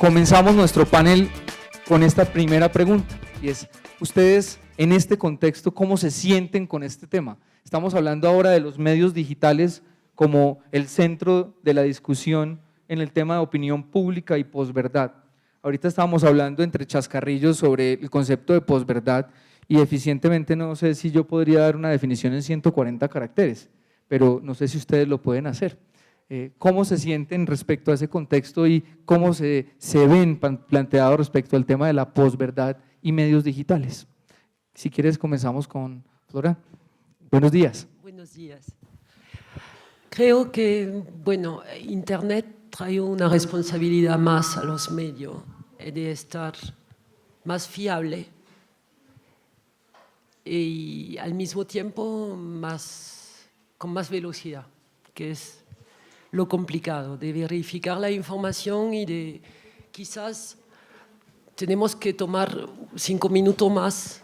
comenzamos nuestro panel con esta primera pregunta, y es, ustedes en este contexto, ¿cómo se sienten con este tema? Estamos hablando ahora de los medios digitales como el centro de la discusión en el tema de opinión pública y posverdad. Ahorita estábamos hablando entre chascarrillos sobre el concepto de posverdad y eficientemente no sé si yo podría dar una definición en 140 caracteres, pero no sé si ustedes lo pueden hacer. ¿Cómo se sienten respecto a ese contexto y cómo se ven planteados respecto al tema de la posverdad y medios digitales? Si quieres comenzamos con Flora. Buenos días. Buenos días. Creo que, bueno, Internet trae una responsabilidad más a los medios de estar más fiable y al mismo tiempo con más velocidad, que es lo complicado, de verificar la información y de quizás tenemos que tomar 5 minutos más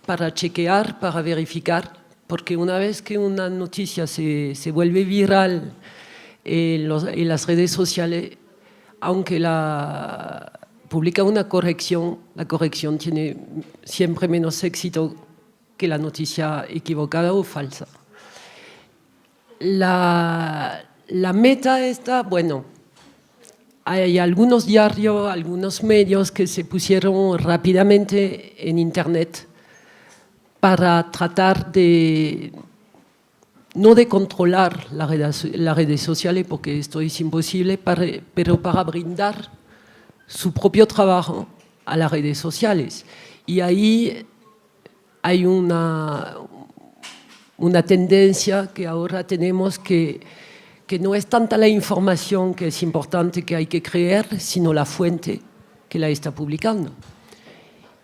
para chequear, para verificar, porque una vez que una noticia se vuelve viral en las redes sociales, aunque la publica una corrección, la corrección tiene siempre menos éxito que la noticia equivocada o falsa. La meta está, bueno, hay algunos diarios, algunos medios que se pusieron rápidamente en Internet para tratar de, no de controlar las redes sociales, porque esto es imposible, pero para brindar su propio trabajo a las redes sociales. Y ahí hay una tendencia que ahora tenemos que no es tanta la información que es importante, que hay que creer, sino la fuente que la está publicando.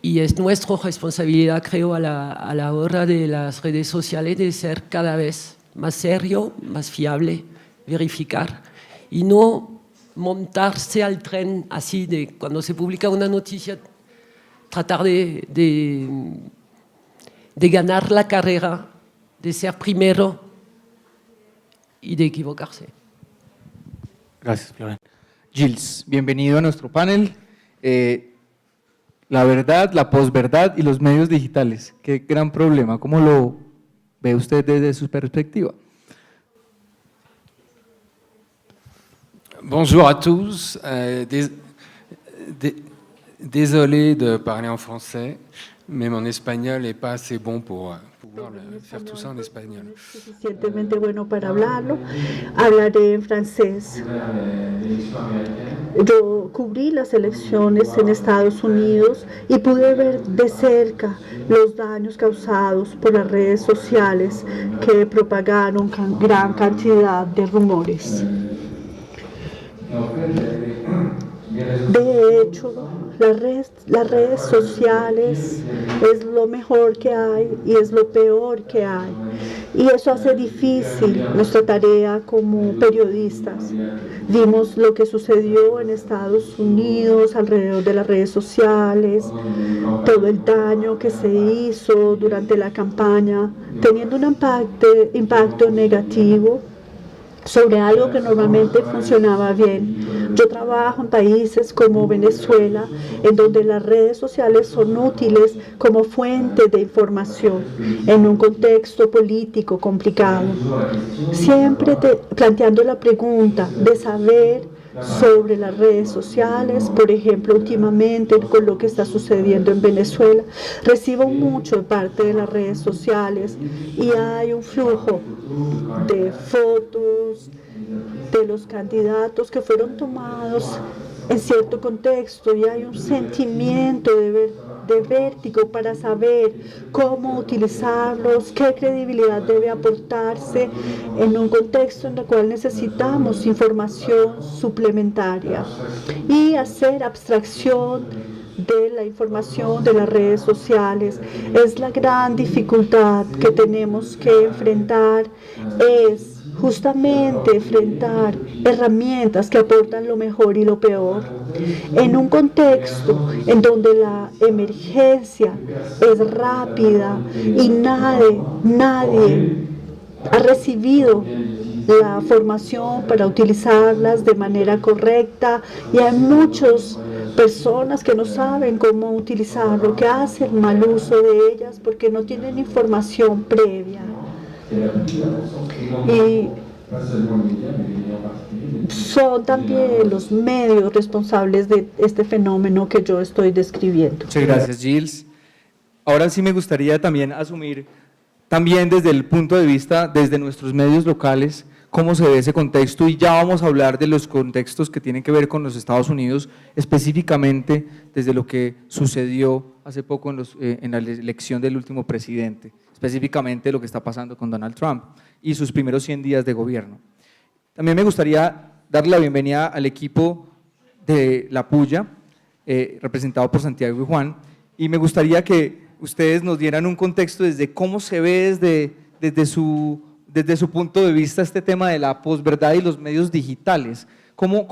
Y es nuestra responsabilidad, creo, a la hora de las redes sociales de ser cada vez más serio, más fiable, verificar y no montarse al tren así de cuando se publica una noticia, tratar de ganar la carrera, de ser primero y de equivocarse. Gracias, Flora. Gilles, bienvenido a nuestro panel. La verdad, la posverdad y los medios digitales. Qué gran problema. ¿Cómo lo ve usted desde su perspectiva? Bonjour à tous. Désolé de parler en français, mais mon espagnol n'est pas assez bon pour pouvoir faire tout ça en espagnol. No es suficientemente bueno para hablarlo. Hablaré en francés. Yo cubrí las elecciones en Estados Unidos y pude ver de cerca los daños causados por las redes sociales que propagaron gran cantidad de rumores. De hecho, las redes sociales es lo mejor que hay y es lo peor que hay. Y eso hace difícil nuestra tarea como periodistas. Vimos lo que sucedió en Estados Unidos alrededor de las redes sociales, todo el daño que se hizo durante la campaña, teniendo un impacto negativo sobre algo que normalmente funcionaba bien. Yo trabajo en países como Venezuela, en donde las redes sociales son útiles como fuente de información en un contexto político complicado. Siempre planteando la pregunta de saber sobre las redes sociales, por ejemplo, últimamente con lo que está sucediendo en Venezuela, recibo mucho de parte de las redes sociales y hay un flujo de fotos de los candidatos que fueron tomados en cierto contexto y hay un sentimiento de vértigo para saber cómo utilizarlos, qué credibilidad debe aportarse en un contexto en el cual necesitamos información suplementaria y hacer abstracción de la información de las redes sociales. Es la gran dificultad que tenemos que enfrentar, es justamente enfrentar herramientas que aportan lo mejor y lo peor. En un contexto en donde la emergencia es rápida y nadie ha recibido la formación para utilizarlas de manera correcta y hay muchos personas que no saben cómo utilizarlo, que hacen mal uso de ellas porque no tienen información previa. Y son también los medios responsables de este fenómeno que yo estoy describiendo. Muchas gracias, Gilles. Ahora sí me gustaría también asumir, también desde el punto de vista, desde nuestros medios locales, cómo se ve ese contexto, y ya vamos a hablar de los contextos que tienen que ver con los Estados Unidos, específicamente desde lo que sucedió hace poco en la elección del último presidente, específicamente lo que está pasando con Donald Trump y sus primeros 100 días de gobierno. También me gustaría darle la bienvenida al equipo de La Puya, representado por Santiago y Juan, y me gustaría que ustedes nos dieran un contexto desde cómo se ve desde su punto de vista este tema de la posverdad y los medios digitales. ¿Cómo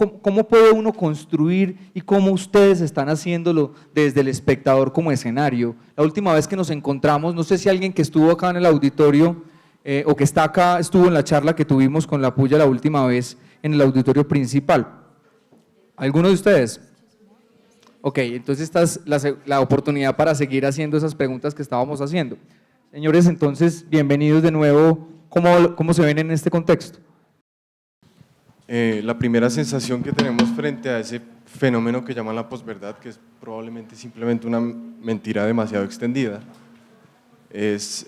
puede uno construir y cómo ustedes están haciéndolo desde El Espectador como escenario? La última vez que nos encontramos, no sé si alguien que estuvo acá en el auditorio o que está acá estuvo en la charla que tuvimos con La Puya la última vez en el auditorio principal. ¿Alguno de ustedes? Ok, entonces esta es la oportunidad para seguir haciendo esas preguntas que estábamos haciendo. Señores, entonces, bienvenidos de nuevo. ¿Cómo se ven en este contexto? La primera sensación que tenemos frente a ese fenómeno que llaman la posverdad, que es probablemente simplemente una mentira demasiado extendida, es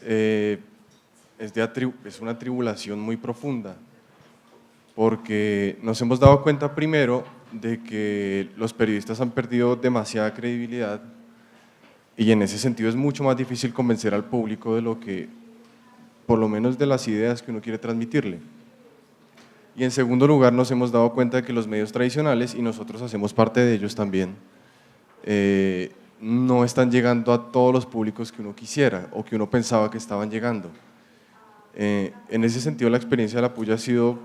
una tribulación muy profunda, porque nos hemos dado cuenta primero de que los periodistas han perdido demasiada credibilidad, y en ese sentido es mucho más difícil convencer al público de lo que, por lo menos de las ideas que uno quiere transmitirle. Y en segundo lugar nos hemos dado cuenta de que los medios tradicionales, y nosotros hacemos parte de ellos también, no están llegando a todos los públicos que uno quisiera o que uno pensaba que estaban llegando. En ese sentido la experiencia de La Puya ha sido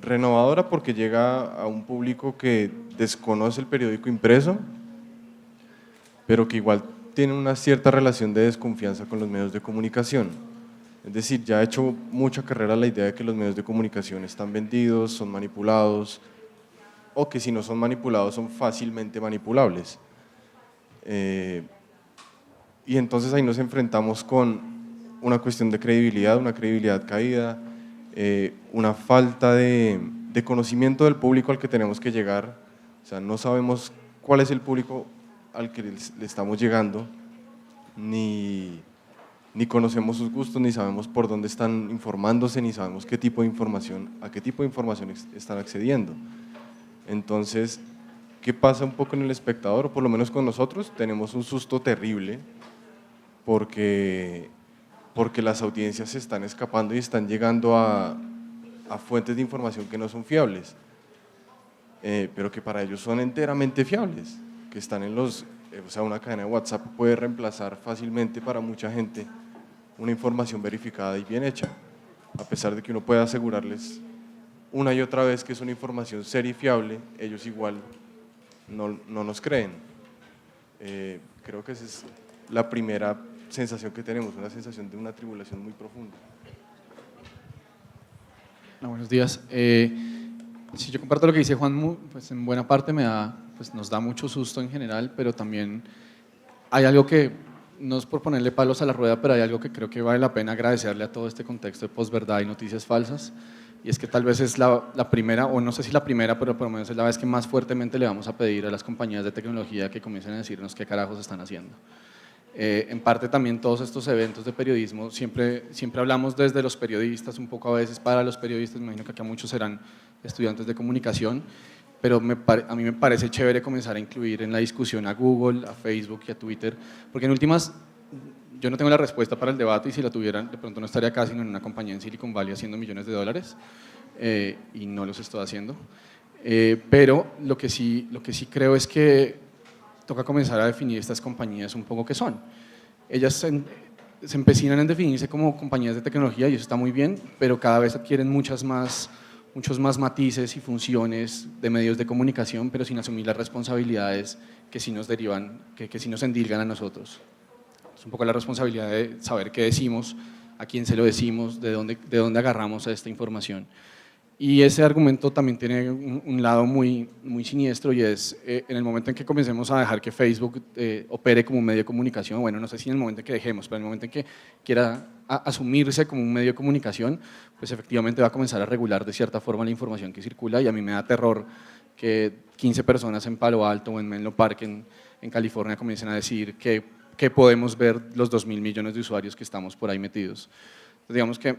renovadora, porque llega a un público que desconoce el periódico impreso, pero que igual tiene una cierta relación de desconfianza con los medios de comunicación. Es decir, ya ha hecho mucha carrera la idea de que los medios de comunicación están vendidos, son manipulados, o que si no son manipulados son fácilmente manipulables. Y entonces ahí nos enfrentamos con una cuestión de credibilidad, una credibilidad caída, una falta de conocimiento del público al que tenemos que llegar. O sea, no sabemos cuál es el público al que le estamos llegando, ni conocemos sus gustos, ni sabemos por dónde están informándose, ni sabemos a qué tipo de información están accediendo. Entonces, ¿qué pasa un poco en El Espectador? O por lo menos con nosotros tenemos un susto terrible, porque las audiencias se están escapando y están llegando a fuentes de información que no son fiables, pero que para ellos son enteramente fiables, que están o sea, una cadena de WhatsApp puede reemplazar fácilmente para mucha gente una información verificada y bien hecha, a pesar de que uno pueda asegurarles una y otra vez que es una información seria y fiable, ellos igual no nos creen. Creo que esa es la primera sensación que tenemos, una sensación de una tribulación muy profunda. Buenos días. Sí, yo comparto lo que dice Juan, pues en buena parte nos da mucho susto en general, pero también hay algo que, no es por ponerle palos a la rueda, pero hay algo que creo que vale la pena agradecerle a todo este contexto de posverdad y noticias falsas, y es que tal vez es la primera, o no sé si la primera, pero por lo menos es la vez que más fuertemente le vamos a pedir a las compañías de tecnología que comiencen a decirnos qué carajos están haciendo. En parte también todos estos eventos de periodismo, siempre hablamos desde los periodistas, un poco a veces para los periodistas, me imagino que acá muchos serán estudiantes de comunicación, pero a mí me parece chévere comenzar a incluir en la discusión a Google, a Facebook y a Twitter, porque en últimas yo no tengo la respuesta para el debate, y si la tuvieran de pronto no estaría acá sino en una compañía en Silicon Valley haciendo millones de dólares, y no los estoy haciendo. Pero lo que sí creo es que toca comenzar a definir estas compañías un poco qué son. Ellas se empecinan en definirse como compañías de tecnología, y eso está muy bien, pero cada vez adquieren muchos más matices y funciones de medios de comunicación, pero sin asumir las responsabilidades que sí nos derivan, que sí nos endilgan a nosotros. Es un poco la responsabilidad de saber qué decimos, a quién se lo decimos, de dónde agarramos esta información. Y ese argumento también tiene un lado muy siniestro, y es en el momento en que comencemos a dejar que Facebook opere como un medio de comunicación, bueno, no sé si en el momento en que dejemos, pero en el momento en que quiera asumirse como un medio de comunicación, pues efectivamente va a comenzar a regular de cierta forma la información que circula, y a mí me da terror que 15 personas en Palo Alto o en Menlo Park en California comiencen a decir que podemos ver los 2.000 millones de usuarios que estamos por ahí metidos. Entonces, digamos que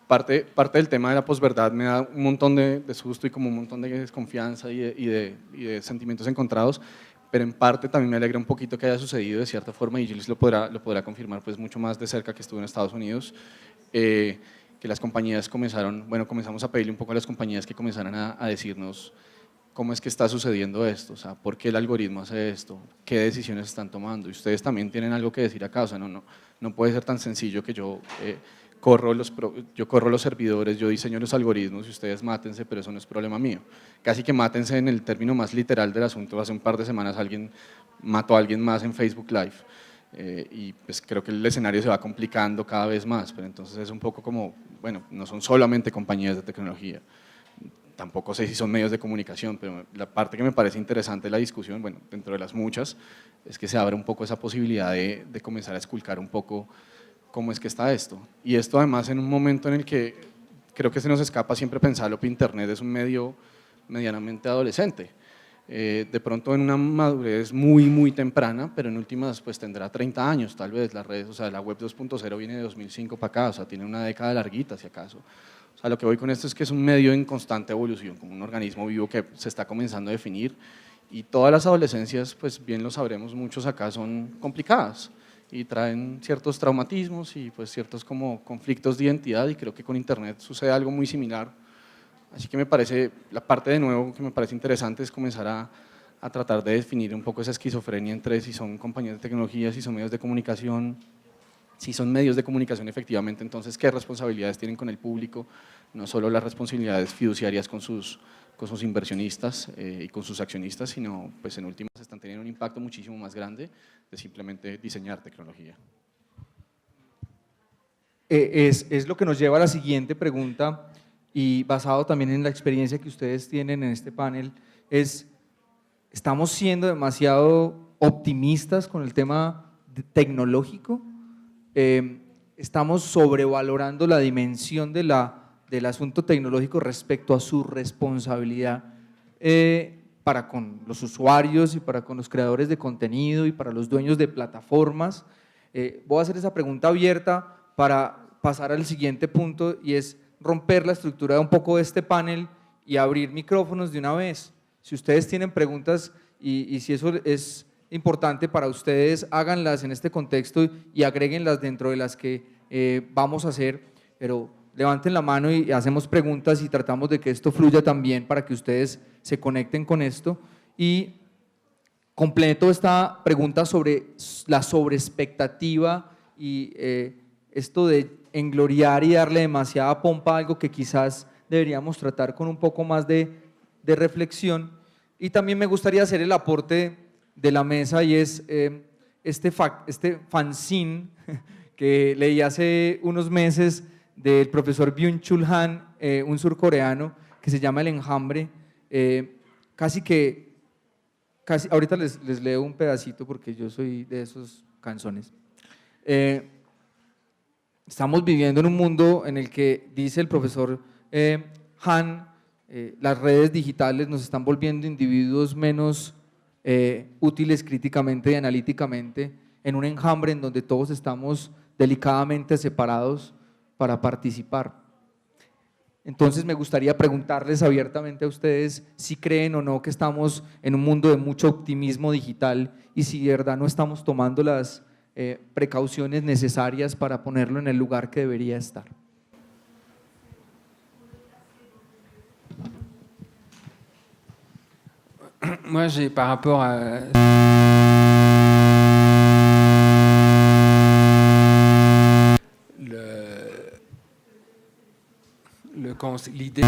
parte del tema de la posverdad me da un montón de susto y como un montón de desconfianza y de sentimientos encontrados, pero en parte también me alegra un poquito que haya sucedido de cierta forma, y Gilles lo podrá confirmar pues mucho más de cerca, que estuvo en Estados Unidos, que las compañías comenzamos a pedirle un poco a las compañías que comenzaran a decirnos cómo es que está sucediendo esto, o sea, por qué el algoritmo hace esto, qué decisiones están tomando, y ustedes también tienen algo que decir acá, o sea, no puede ser tan sencillo que yo corro los servidores, yo diseño los algoritmos y ustedes mátense, pero eso no es problema mío. Casi que mátense en el término más literal del asunto. Hace un par de semanas alguien mató a alguien más en Facebook Live, y pues creo que el escenario se va complicando cada vez más, pero entonces es un poco como, bueno, no son solamente compañías de tecnología, tampoco sé si son medios de comunicación, pero la parte que me parece interesante de la discusión, bueno, dentro de las muchas, es que se abre un poco esa posibilidad de comenzar a esculcar un poco cómo es que está esto. Y esto además en un momento en el que creo que se nos escapa siempre pensarlo que Internet es un medio medianamente adolescente. De pronto en una madurez muy temprana, pero en últimas pues tendrá 30 años tal vez las redes, o sea, la web 2.0 viene de 2005 para acá, o sea, tiene una década larguita si acaso. O sea, lo que voy con esto es que es un medio en constante evolución, como un organismo vivo que se está comenzando a definir, y todas las adolescencias, pues bien lo sabremos muchos acá, son complicadas y traen ciertos traumatismos y pues ciertos como conflictos de identidad, y creo que con Internet sucede algo muy similar. Así que me parece, la parte de nuevo que me parece interesante es comenzar a tratar de definir un poco esa esquizofrenia entre si son compañías de tecnología, si son medios de comunicación, si son medios de comunicación efectivamente, entonces qué responsabilidades tienen con el público, no solo las responsabilidades fiduciarias con sus inversionistas y con sus accionistas, sino pues en últimas están teniendo un impacto muchísimo más grande de simplemente diseñar tecnología. Es lo que nos lleva a la siguiente pregunta, y basado también en la experiencia que ustedes tienen en este panel, ¿estamos siendo demasiado optimistas con el tema tecnológico? ¿Estamos sobrevalorando la dimensión del asunto tecnológico respecto a su responsabilidad para con los usuarios y para con los creadores de contenido y para los dueños de plataformas? Voy a hacer esa pregunta abierta para pasar al siguiente punto, y es romper la estructura de un poco de este panel y abrir micrófonos de una vez. Si ustedes tienen preguntas y si eso es importante para ustedes, háganlas en este contexto y agréguenlas dentro de las que vamos a hacer, pero levanten la mano y hacemos preguntas y tratamos de que esto fluya también para que ustedes se conecten con esto. Y completo esta pregunta sobre la sobreexpectativa y esto de engloriar y darle demasiada pompa a algo que quizás deberíamos tratar con un poco más de reflexión. Y también me gustaría hacer el aporte de la mesa, y es este fanzine que leí hace unos meses del profesor Byung-Chul Han, un surcoreano, que se llama El Enjambre. Ahorita les leo un pedacito porque yo soy de esos canzones. Estamos viviendo en un mundo en el que, dice el profesor Han, las redes digitales nos están volviendo individuos menos útiles críticamente y analíticamente, en un enjambre en donde todos estamos delicadamente separados para participar. Entonces me gustaría preguntarles abiertamente a ustedes si creen o no que estamos en un mundo de mucho optimismo digital, y si de verdad no estamos tomando las precauciones necesarias para ponerlo en el lugar que debería estar. Moi, j'ai par rapport à l'idée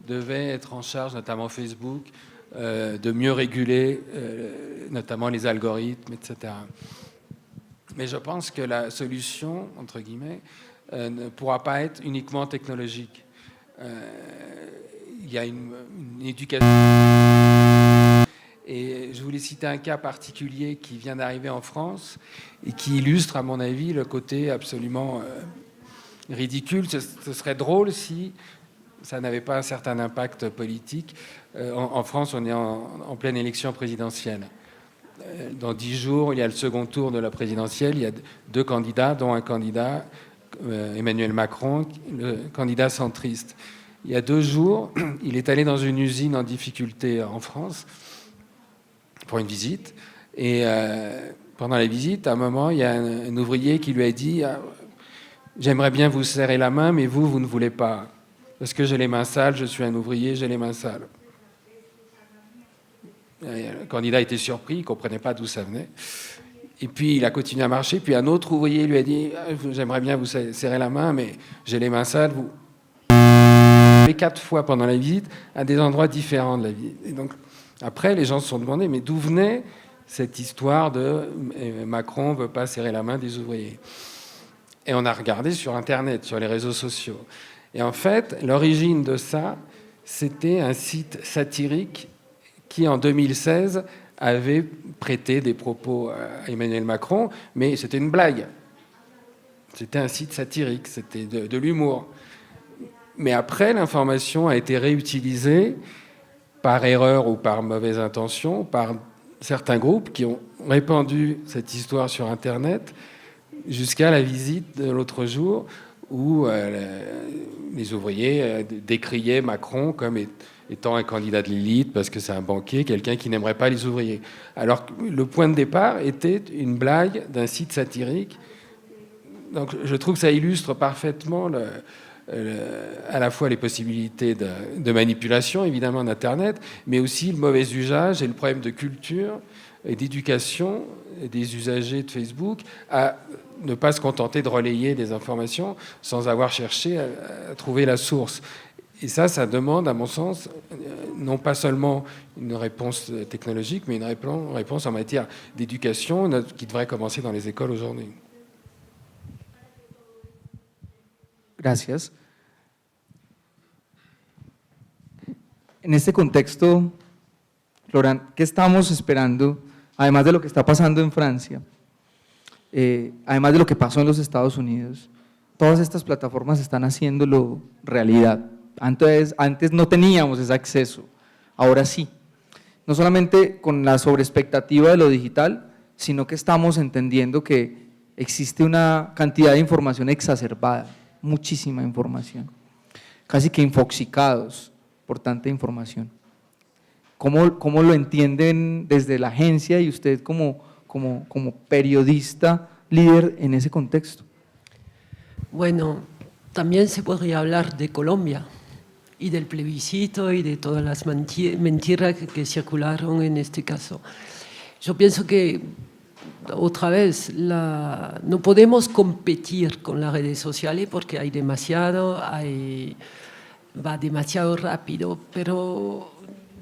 devait être en charge, notamment Facebook, de mieux réguler, notamment les algorithmes, etc. Mais je pense que la solution, entre guillemets, ne pourra pas être uniquement technologique. Il y a une éducation. Et je voulais citer un cas particulier qui vient d'arriver en France et qui illustre, à mon avis, le côté absolument ridicule. Ce serait drôle si ça n'avait pas un certain impact politique. En France, on est en pleine élection présidentielle. Dans 10 jours, il y a le second tour de la présidentielle. Il y a 2 candidats, dont un candidat, Emmanuel Macron, le candidat centriste. Il y a 2 jours, il est allé dans une usine en difficulté en France pour une visite. Et pendant la visite, à un moment, il y a un ouvrier qui lui a dit « J'aimerais bien vous serrer la main, mais vous ne voulez pas. Parce que j'ai les mains sales, je suis un ouvrier, j'ai les mains sales. » Le candidat était surpris, il ne comprenait pas d'où ça venait. Et puis, il a continué à marcher. Puis un autre ouvrier lui a dit « J'aimerais bien vous serrer la main, mais j'ai les mains sales. » Vous 4 fois pendant la visite à des endroits différents de la visite. Et donc, après, les gens se sont demandé, mais d'où venait cette histoire de Macron ne veut pas serrer la main des ouvriers? Et on a regardé sur Internet, sur les réseaux sociaux. Et en fait, l'origine de ça, c'était un site satirique qui, en 2016, avait prêté des propos à Emmanuel Macron, mais c'était une blague. C'était un site satirique, c'était de l'humour. Mais après, l'information a été réutilisée par erreur ou par mauvaise intention, par certains groupes qui ont répandu cette histoire sur Internet jusqu'à la visite de l'autre jour où les ouvriers décriaient Macron comme étant un candidat de l'élite parce que c'est un banquier, quelqu'un qui n'aimerait pas les ouvriers. Alors que le point de départ était une blague d'un site satirique. Donc je trouve que ça illustre parfaitement à la fois les possibilités de manipulation, évidemment, d'Internet, mais aussi le mauvais usage et le problème de culture et d'éducation des usagers de Facebook à ne pas se contenter de relayer des informations sans avoir cherché à trouver la source. Et ça demande, à mon sens, non pas seulement une réponse technologique, mais une réponse en matière d'éducation qui devrait commencer dans les écoles aujourd'hui. Gracias. En este contexto, Laurent, ¿qué estamos esperando, además de lo que está pasando en Francia, además de lo que pasó en los Estados Unidos? Todas estas plataformas están haciéndolo realidad. Antes no teníamos ese acceso, ahora sí. No solamente con la sobreexpectativa de lo digital, sino que estamos entendiendo que existe una cantidad de información exacerbada, muchísima información, casi que infoxicados por tanta información. ¿Cómo lo entienden desde la agencia y usted como periodista líder en ese contexto? Bueno, también se podría hablar de Colombia y del plebiscito y de todas las mentiras que circularon en este caso. Yo pienso que, otra vez, no podemos competir con las redes sociales porque hay demasiado, va demasiado rápido, pero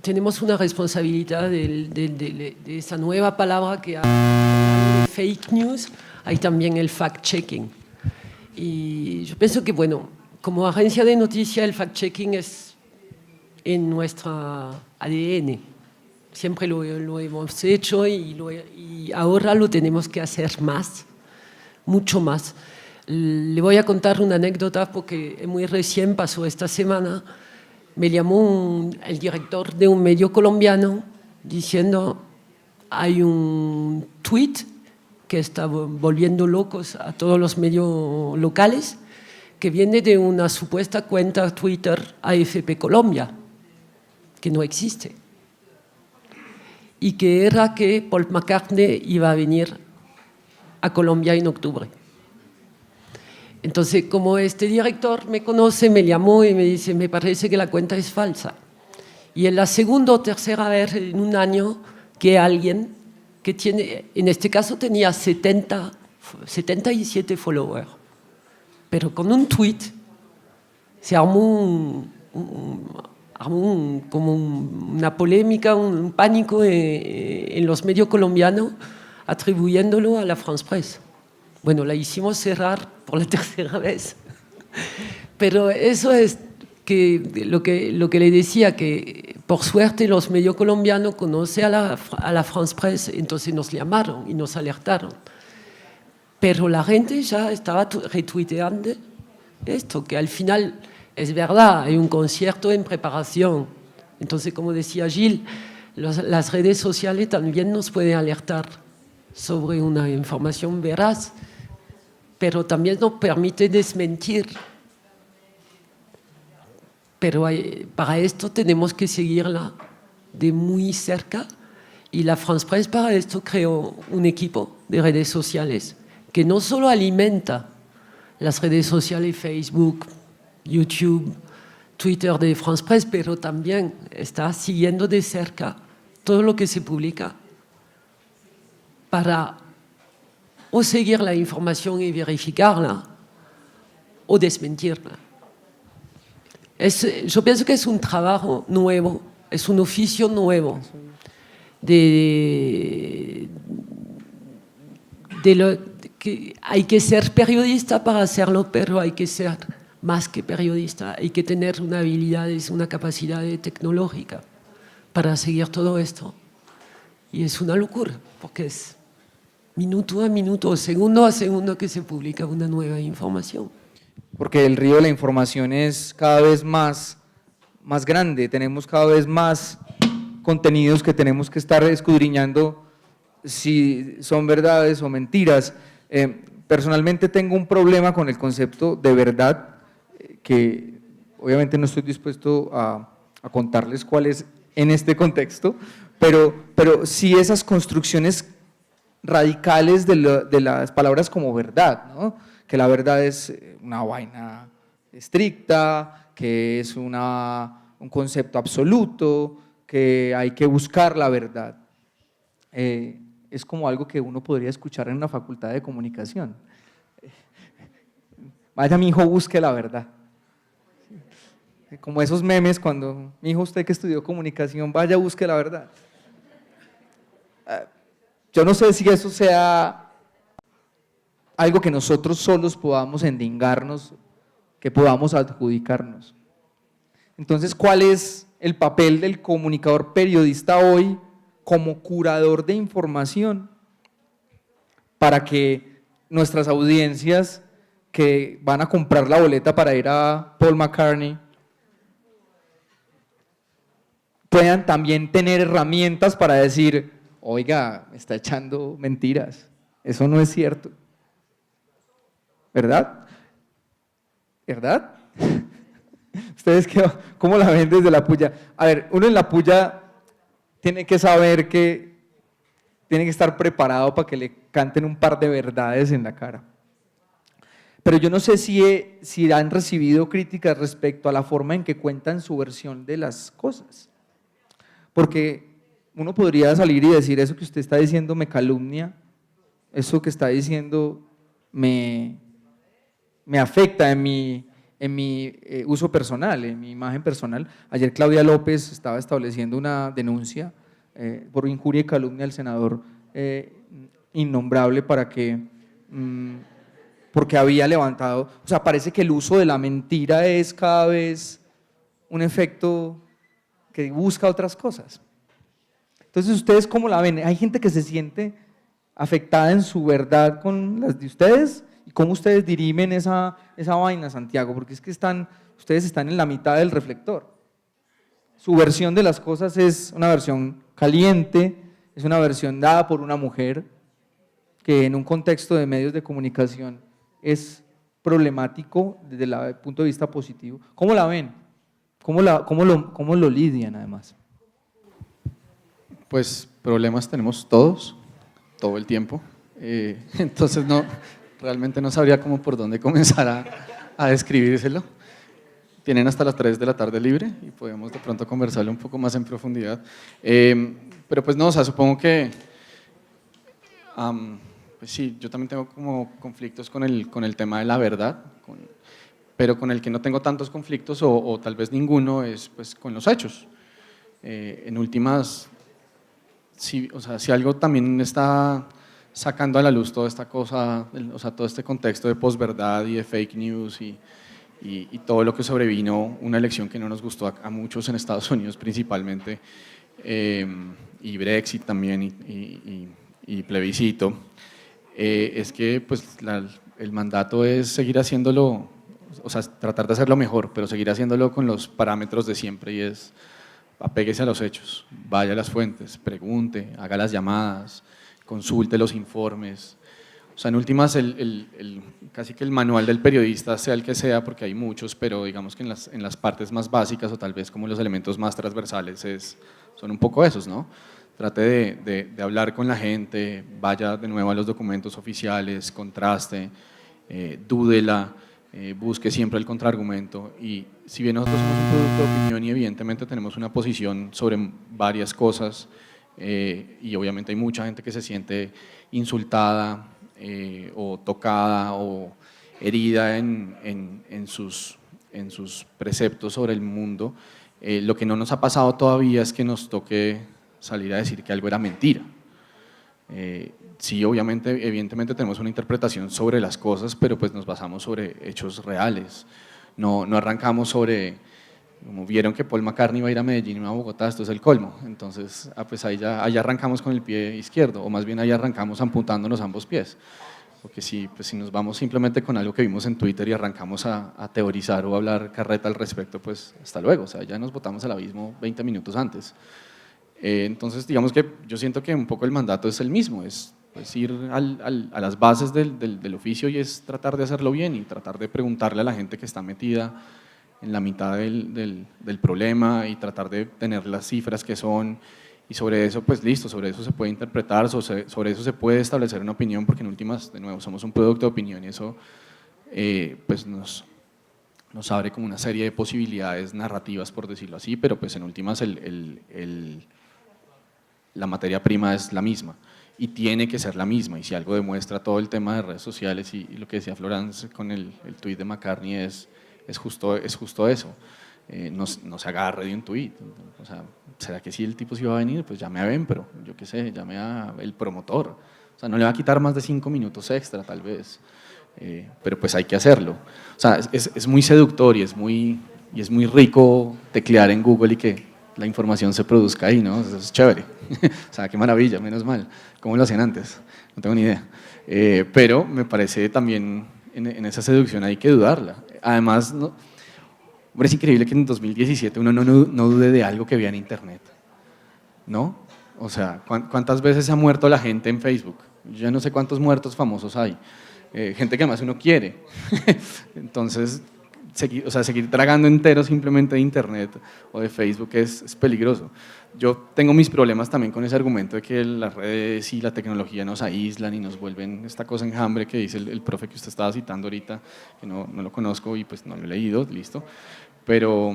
tenemos una responsabilidad de esa nueva palabra que hay de fake news, hay también el fact-checking. Y yo pienso que, bueno, como agencia de noticias, el fact-checking es en nuestra ADN. Siempre lo hemos hecho y ahora lo tenemos que hacer más, mucho más. Le voy a contar una anécdota porque muy recién pasó esta semana. Me llamó el director de un medio colombiano diciendo hay un tweet que está volviendo locos a todos los medios locales, que viene de una supuesta cuenta Twitter AFP Colombia, que no existe, y que era que Paul McCartney iba a venir a Colombia en octubre. Entonces, como este director me conoce, me llamó y me dice, me parece que la cuenta es falsa. Y es la segunda o tercera vez en un año que alguien que tiene, en este caso tenía 77 followers, pero con un tweet se armó como una polémica, un pánico en los medios colombianos atribuyéndolo a la France Presse. Bueno, la hicimos cerrar por la tercera vez. Pero eso es lo que le decía, que por suerte los medios colombianos conocen a la France Presse, entonces nos llamaron y nos alertaron. Pero la gente ya estaba retuiteando esto, que al final es verdad, hay un concierto en preparación. Entonces, como decía Gilles, las redes sociales también nos pueden alertar sobre una información veraz, pero también nos permite desmentir. Pero para esto tenemos que seguirla de muy cerca, y la France Presse para esto creó un equipo de redes sociales que no solo alimenta las redes sociales Facebook, YouTube, Twitter de France Presse, pero también está siguiendo de cerca todo lo que se publica para o seguir la información y verificarla o desmentirla. Yo pienso que es un trabajo nuevo, es un oficio nuevo que hay que ser periodista para hacerlo, pero hay que ser más que periodista, hay que tener una habilidad, una capacidad tecnológica para seguir todo esto. Y es una locura, porque es minuto a minuto, segundo a segundo que se publica una nueva información. Porque el río de la información es cada vez más grande, tenemos cada vez más contenidos que tenemos que estar escudriñando si son verdades o mentiras. Personalmente tengo un problema con el concepto de verdad, que obviamente no estoy dispuesto a contarles cuál es en este contexto, pero sí esas construcciones radicales de las palabras como verdad, ¿no? Que la verdad es una vaina estricta, que es un concepto absoluto, que hay que buscar la verdad. Es como algo que uno podría escuchar en una facultad de comunicación. Vaya, mi hijo, busque la verdad. Como esos memes cuando, mi hijo, usted que estudió comunicación, vaya, busque la verdad. Yo no sé si eso sea algo que nosotros solos podamos endingarnos, que podamos adjudicarnos. Entonces, ¿cuál es el papel del comunicador periodista hoy como curador de información para que nuestras audiencias que van a comprar la boleta para ir a Paul McCartney puedan también tener herramientas para decir, oiga, me está echando mentiras, eso no es cierto? ¿Verdad? ¿Verdad? ¿Ustedes cómo la ven desde la puya? A ver, uno en la puya tiene que saber que tiene que estar preparado para que le canten un par de verdades en la cara. Pero yo no sé si han recibido críticas respecto a la forma en que cuentan su versión de las cosas. Porque uno podría salir y decir, eso que usted está diciendo me calumnia, eso que está diciendo me afecta en mi uso personal, en mi imagen personal. Ayer Claudia López estaba estableciendo una denuncia por injuria y calumnia al senador innombrable porque había levantado, o sea, parece que el uso de la mentira es cada vez un efecto que busca otras cosas. Entonces, ¿ustedes cómo la ven? ¿Hay gente que se siente afectada en su verdad con las de ustedes? ¿Y cómo ustedes dirimen esa vaina, Santiago? Porque es que ustedes están en la mitad del reflector. Su versión de las cosas es una versión caliente, es una versión dada por una mujer que en un contexto de medios de comunicación es problemático desde el punto de vista positivo. ¿Cómo la ven? ¿Cómo lo lidian además? Pues problemas tenemos todos, todo el tiempo. Entonces realmente no sabría cómo por dónde comenzar a describírselo. Tienen hasta las 3 de la tarde libre y podemos de pronto conversarlo un poco más en profundidad. Pero pues no, o sea, supongo que pues sí, yo también tengo como conflictos con el tema de la verdad, pero con el que no tengo tantos conflictos o tal vez ninguno es pues con los hechos. En últimas, sí, o sea, si algo también está sacando a la luz toda esta cosa, o sea, todo este contexto de posverdad y de fake news y todo lo que sobrevino una elección que no nos gustó a muchos en Estados Unidos principalmente, y Brexit también y plebiscito, es que pues, el mandato es seguir haciéndolo, o sea, tratar de hacerlo mejor, pero seguir haciéndolo con los parámetros de siempre, y es apéguese a los hechos, vaya a las fuentes, pregunte, haga las llamadas, consulte los informes. O sea, en últimas, casi que el manual del periodista, sea el que sea, porque hay muchos, pero digamos que en las partes más básicas o tal vez como los elementos más transversales son un poco esos, ¿no? Trate de hablar con la gente, vaya de nuevo a los documentos oficiales, contraste, dúdela, busque siempre el contraargumento, y si bien nosotros somos un producto de opinión y evidentemente tenemos una posición sobre varias cosas, y obviamente hay mucha gente que se siente insultada o tocada o herida en sus preceptos sobre el mundo, lo que no nos ha pasado todavía es que nos toque salir a decir que algo era mentira. Sí, obviamente, evidentemente tenemos una interpretación sobre las cosas, pero pues nos basamos sobre hechos reales. No arrancamos sobre, como vieron que Paul McCartney va a ir a Medellín y no a Bogotá, esto es el colmo. Entonces, pues ahí arrancamos con el pie izquierdo, o más bien ahí arrancamos apuntándonos ambos pies. Porque si nos vamos simplemente con algo que vimos en Twitter y arrancamos a teorizar o a hablar carreta al respecto, pues hasta luego, o sea, ya nos botamos al abismo 20 minutos antes. Entonces, digamos que yo siento que un poco el mandato es el mismo, es ir a las bases del oficio, y es tratar de hacerlo bien y tratar de preguntarle a la gente que está metida en la mitad del problema y tratar de tener las cifras que son, y sobre eso, pues listo, sobre eso se puede interpretar, sobre eso se puede establecer una opinión, porque en últimas, de nuevo, somos un producto de opinión y eso pues nos abre como una serie de posibilidades narrativas, por decirlo así, pero pues en últimas la materia prima es la misma y tiene que ser la misma, y si algo demuestra todo el tema de redes sociales y lo que decía Florence con el tuit de McCartney es justo eso. No se agarre de un tuit, o sea, ¿será que si el tipo se iba a venir? Pues llame a Ben, pero yo qué sé, llame a el promotor, o sea, no le va a quitar más de 5 minutos extra tal vez, pero pues hay que hacerlo. O sea, es muy seductor y es muy rico teclear en Google y que la información se produzca ahí, ¿no? Eso es chévere. O sea, qué maravilla, menos mal. ¿Cómo lo hacían antes? No tengo ni idea. Pero me parece también en esa seducción hay que dudarla. Además, hombre, es increíble que en 2017 uno no dude de algo que vea en internet, ¿no? O sea, ¿cuántas veces se ha muerto la gente en Facebook? Yo no sé cuántos muertos famosos hay. Gente que además uno quiere. Entonces, seguir tragando entero simplemente de internet o de Facebook es peligroso. Yo tengo mis problemas también con ese argumento de que las redes y la tecnología nos aíslan y nos vuelven esta cosa enjambre que dice el profe que usted estaba citando ahorita, que no lo conozco y pues no lo he leído, listo. Pero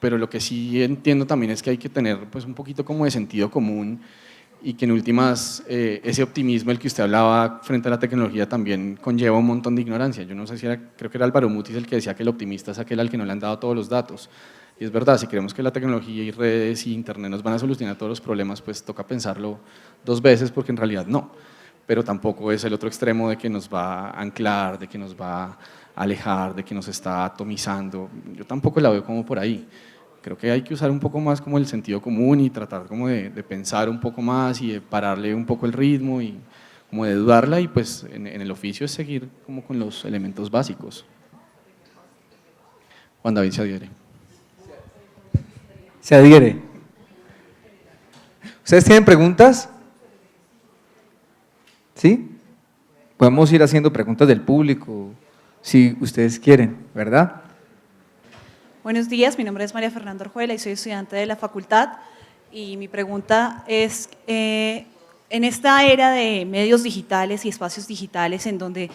lo que sí entiendo también es que hay que tener pues un poquito como de sentido común, y que en últimas ese optimismo del que usted hablaba frente a la tecnología también conlleva un montón de ignorancia. Yo no sé si creo que era Álvaro Mutis el que decía que el optimista es aquel al que no le han dado todos los datos. Y es verdad, si creemos que la tecnología y redes y internet nos van a solucionar todos los problemas, pues toca pensarlo 2 veces, porque en realidad no. Pero tampoco es el otro extremo de que nos va a anclar, de que nos va a alejar, de que nos está atomizando. Yo tampoco la veo como por ahí. Creo que hay que usar un poco más como el sentido común y tratar como de pensar un poco más y de pararle un poco el ritmo y como de dudarla, y pues en el oficio es seguir como con los elementos básicos. Juan David se adhiere. Se adhiere. ¿Ustedes tienen preguntas? ¿Sí? Podemos ir haciendo preguntas del público, si ustedes quieren, ¿verdad? Buenos días, mi nombre es María Fernanda Orjuela y soy estudiante de la facultad, y mi pregunta es, en esta era de medios digitales y espacios digitales en donde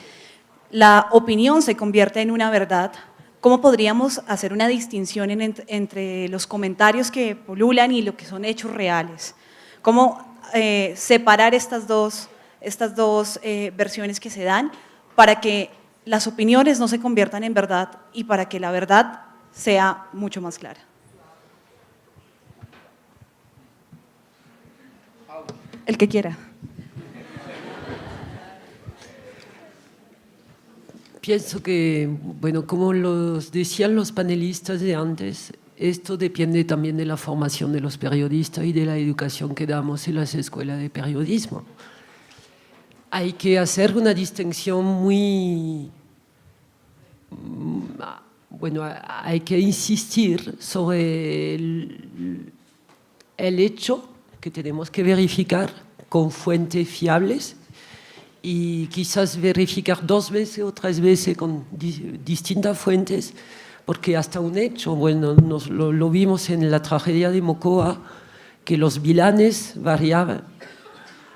la opinión se convierte en una verdad, ¿cómo podríamos hacer una distinción entre los comentarios que pululan y lo que son hechos reales? ¿Cómo separar estas dos versiones que se dan para que las opiniones no se conviertan en verdad y para que la verdad sea mucho más clara? El que quiera. pienso que, bueno, como los decían los panelistas de antes, esto depende también de la formación de los periodistas y de la educación que damos en las escuelas de periodismo. Hay que hacer una distinción muy... Bueno, hay que insistir sobre el hecho que tenemos que verificar con fuentes fiables y quizás verificar 2 veces o 3 veces con distintas fuentes, porque hasta un hecho, bueno, lo vimos en la tragedia de Mocoa, que los bilanes variaban.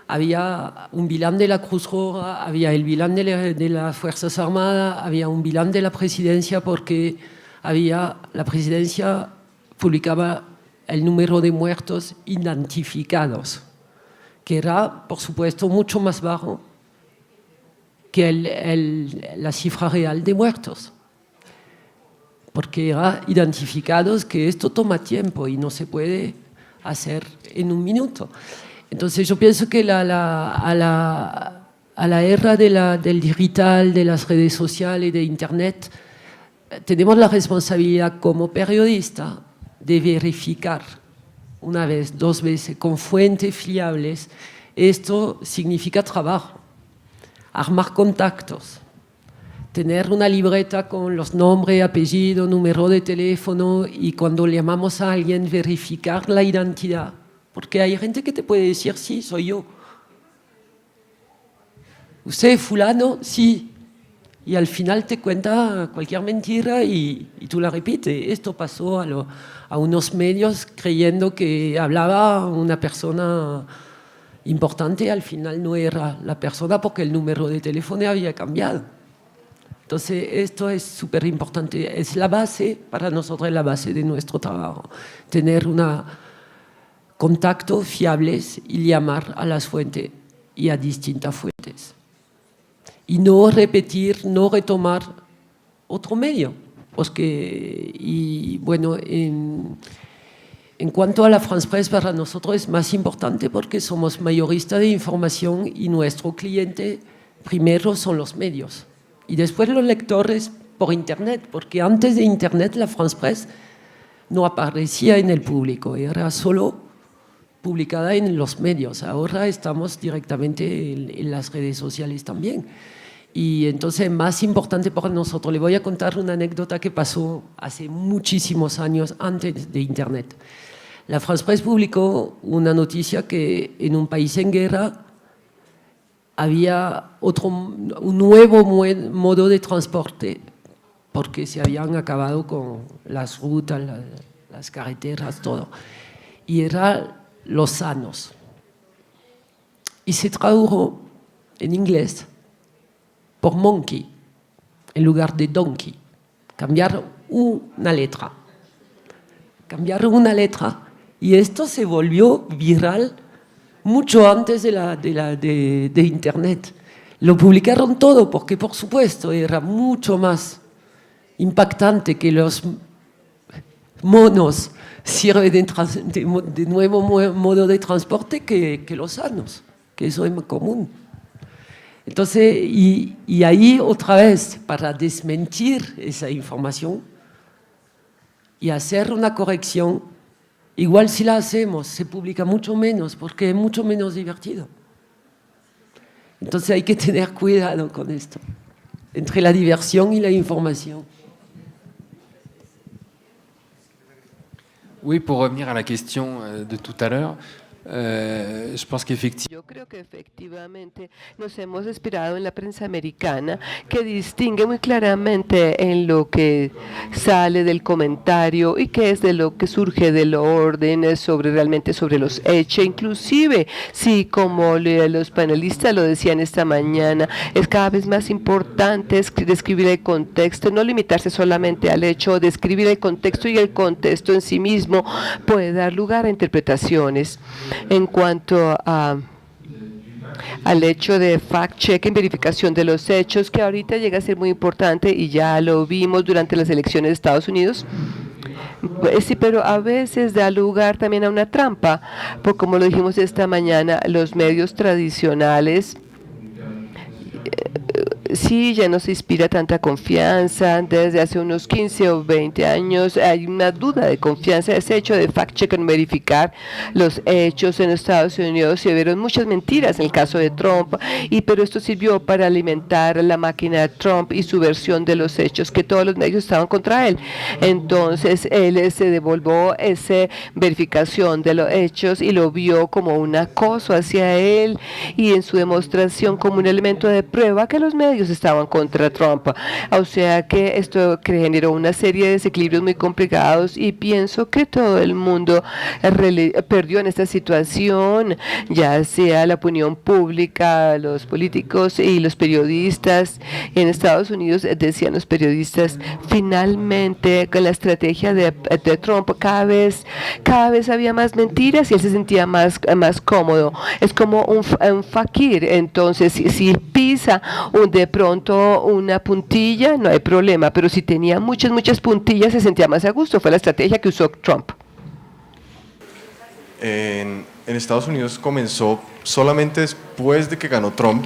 Había un bilán de la Cruz Roja, había el bilán de las Fuerzas Armadas, había un bilán de la presidencia, porque la presidencia publicaba el número de muertos identificados, que era, por supuesto, mucho más bajo que la cifra real de muertos, porque era identificados, que esto toma tiempo y no se puede hacer en un minuto. Entonces yo pienso que a la era del digital, de las redes sociales, de Internet, tenemos la responsabilidad como periodista de verificar 1 vez, 2 veces, con fuentes fiables. Esto significa trabajo, armar contactos, tener una libreta con los nombres, apellido, número de teléfono, y cuando llamamos a alguien verificar la identidad, porque hay gente que te puede decir, sí, soy yo. ¿Usted es fulano? Sí. Y al final te cuenta cualquier mentira y tú la repites. Esto pasó a unos medios creyendo que hablaba una persona importante, al final no era la persona porque el número de teléfono había cambiado. Entonces esto es súper importante, es la base, para nosotros es la base de nuestro trabajo, tener contactos fiables y llamar a las fuentes y a distintas fuentes. Y no repetir, no retomar otro medio. Porque, y bueno, en cuanto a la France Presse, para nosotros es más importante porque somos mayoristas de información y nuestro cliente primero son los medios. Y después los lectores por Internet, porque antes de Internet la France Presse no aparecía en el público, era solo publicada en los medios. Ahora estamos directamente en las redes sociales también. Y entonces más importante para nosotros, le voy a contar una anécdota que pasó hace muchísimos años antes de Internet. La France Presse publicó una noticia que en un país en guerra había un nuevo modo de transporte, porque se habían acabado con las rutas, las carreteras, todo. Y era los sanos. Y se tradujo en inglés por monkey, en lugar de donkey. Cambiaron una letra. Y esto se volvió viral mucho antes de Internet. Lo publicaron todo porque, por supuesto, era mucho más impactante que los monos sirven de nuevo modo de transporte que los sanos, que eso es muy común. Entonces, y ahí otra vez, para desmentir esa información y hacer una corrección, igual si la hacemos, se publica mucho menos, porque es mucho menos divertido. Entonces hay que tener cuidado con esto, entre la diversión y la información. Oui, pour revenir à la question de tout à l'heure, je pense qu'effectivement, Yo creo que efectivamente nos hemos inspirado en la prensa americana, que distingue muy claramente en lo que sale del comentario y qué es de lo que surge del orden realmente sobre los hechos. Inclusive, sí, como los panelistas lo decían esta mañana, es cada vez más importante describir el contexto, no limitarse solamente al hecho, describir el contexto, y el contexto en sí mismo puede dar lugar a interpretaciones. En cuanto al hecho de fact-checking, verificación de los hechos, que ahorita llega a ser muy importante y ya lo vimos durante las elecciones de Estados Unidos. Sí, pero a veces da lugar también a una trampa, porque como lo dijimos esta mañana, los medios tradicionales sí, ya no se inspira tanta confianza. Desde hace unos 15 o 20 años hay una duda de confianza. Ese hecho de fact-check, verificar los hechos en Estados Unidos, se vieron muchas mentiras en el caso de Trump, pero esto sirvió para alimentar la máquina de Trump y su versión de los hechos, que todos los medios estaban contra él. Entonces, él se devolvió esa verificación de los hechos y lo vio como un acoso hacia él, y en su demostración como un elemento de prueba que los medios estaban contra Trump. O sea que esto generó una serie de desequilibrios muy complicados, y pienso que todo el mundo perdió en esta situación, ya sea la opinión pública, los políticos y los periodistas. En Estados Unidos, decían los periodistas, finalmente con la estrategia de Trump cada vez había más mentiras y él se sentía más cómodo. Es como un fakir. Entonces, si pisa de pronto una puntilla, no hay problema, pero si tenía muchas puntillas, se sentía más a gusto. Fue la estrategia que usó Trump. En Estados Unidos comenzó solamente después de que ganó Trump,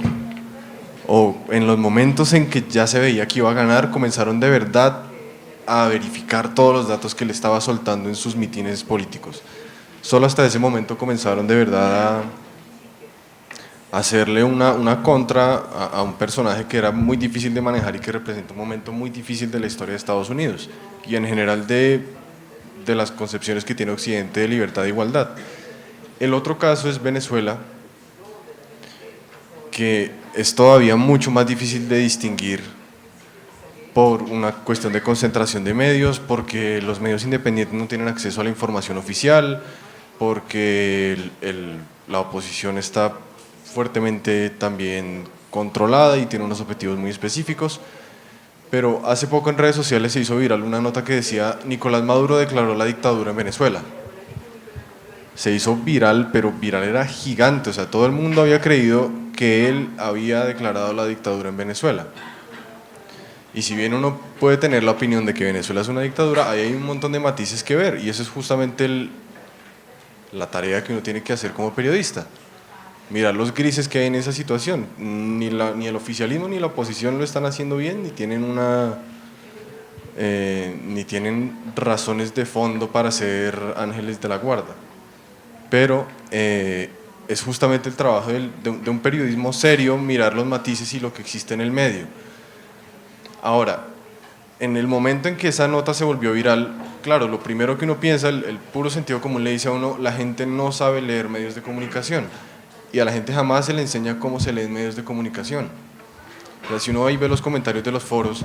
o en los momentos en que ya se veía que iba a ganar, comenzaron de verdad a verificar todos los datos que le estaba soltando en sus mítines políticos. Solo hasta ese momento comenzaron de verdad a hacerle una contra a un personaje que era muy difícil de manejar y que representa un momento muy difícil de la historia de Estados Unidos y en general de las concepciones que tiene Occidente de libertad e igualdad. El otro caso es Venezuela, que es todavía mucho más difícil de distinguir por una cuestión de concentración de medios, porque los medios independientes no tienen acceso a la información oficial, porque la oposición está fuertemente también controlada y tiene unos objetivos muy específicos. Pero hace poco en redes sociales se hizo viral una nota que decía: Nicolás Maduro declaró la dictadura en Venezuela. Se hizo viral, pero viral era gigante, o sea, todo el mundo había creído que él había declarado la dictadura en Venezuela. Y si bien uno puede tener la opinión de que Venezuela es una dictadura, ahí hay un montón de matices que ver, y eso es justamente la tarea que uno tiene que hacer como periodista. Mirar los grises que hay en esa situación. Ni el oficialismo ni la oposición lo están haciendo bien, ni tienen razones de fondo para ser ángeles de la guarda. Pero es justamente el trabajo de un periodismo serio, mirar los matices y lo que existe en el medio. Ahora, en el momento en que esa nota se volvió viral, claro, lo primero que uno piensa, el puro sentido común le dice a uno: la gente no sabe leer medios de comunicación. Y a la gente jamás se le enseña cómo se leen medios de comunicación. O sea, si uno ahí ve los comentarios de los foros,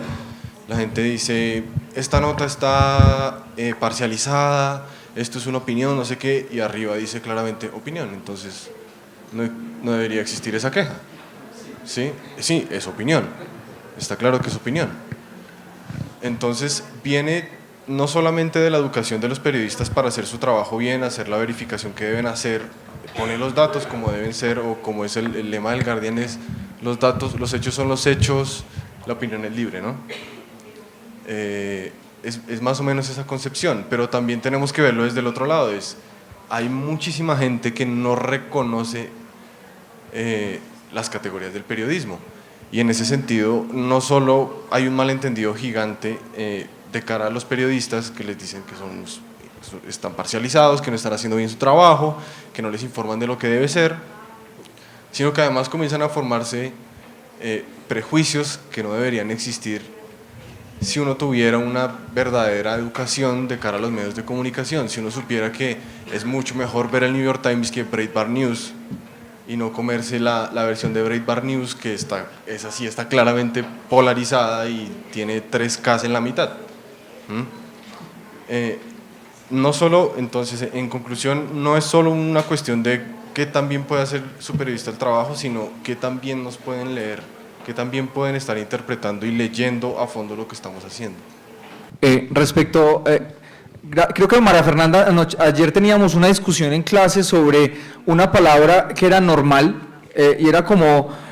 la gente dice: esta nota está parcializada, esto es una opinión, no sé qué, y arriba dice claramente opinión. Entonces no debería existir esa queja. ¿Sí? Sí, es opinión, está claro que es opinión. Entonces viene no solamente de la educación de los periodistas para hacer su trabajo bien, hacer la verificación que deben hacer, poner los datos como deben ser, o como es el lema del Guardian, es: los datos, los hechos son los hechos, la opinión es libre, ¿no? Es más o menos esa concepción, pero también tenemos que verlo desde el otro lado. Hay muchísima gente que no reconoce las categorías del periodismo, y en ese sentido no solo hay un malentendido gigante de cara a los periodistas, que les dicen que están parcializados, que no están haciendo bien su trabajo, que no les informan de lo que debe ser, sino que además comienzan a formarse prejuicios que no deberían existir si uno tuviera una verdadera educación de cara a los medios de comunicación, si uno supiera que es mucho mejor ver el New York Times que Breitbart News, y no comerse la versión de Breitbart News, que está claramente polarizada y tiene 3 Ks en la mitad. No solo, entonces, en conclusión, no es solo una cuestión de qué tan bien puede hacer su periodista el trabajo, sino qué tan bien nos pueden leer, qué tan bien pueden estar interpretando y leyendo a fondo lo que estamos haciendo. Creo que María Fernanda, ayer teníamos una discusión en clase sobre una palabra que era normal, y era como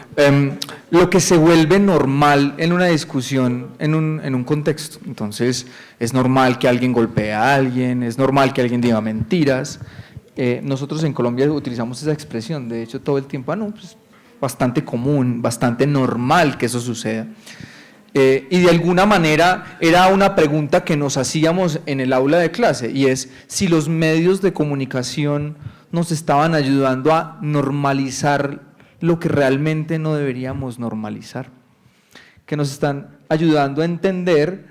lo que se vuelve normal en una discusión, en un contexto. Entonces, es normal que alguien golpee a alguien, es normal que alguien diga mentiras. Nosotros en Colombia utilizamos esa expresión, de hecho todo el tiempo: no, pues bastante común, bastante normal que eso suceda. Y de alguna manera era una pregunta que nos hacíamos en el aula de clase, y es si los medios de comunicación nos estaban ayudando a normalizar lo que realmente no deberíamos normalizar, que nos están ayudando a entender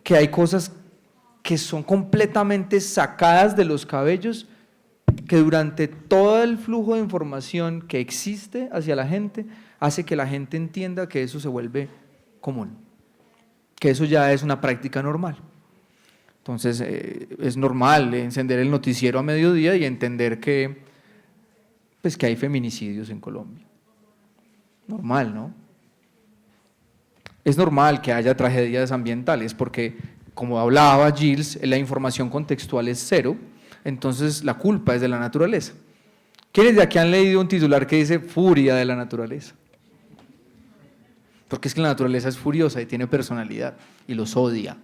que hay cosas que son completamente sacadas de los cabellos, que durante todo el flujo de información que existe hacia la gente, hace que la gente entienda que eso se vuelve común, que eso ya es una práctica normal. Entonces, es normal encender el noticiero a mediodía y entender que, pues, que hay feminicidios en Colombia. Normal, ¿no? Es normal que haya tragedias ambientales porque, como hablaba Gilles, la información contextual es cero, entonces la culpa es de la naturaleza. ¿Quiénes de aquí han leído un titular que dice furia de la naturaleza? Porque es que la naturaleza es furiosa y tiene personalidad y los odia.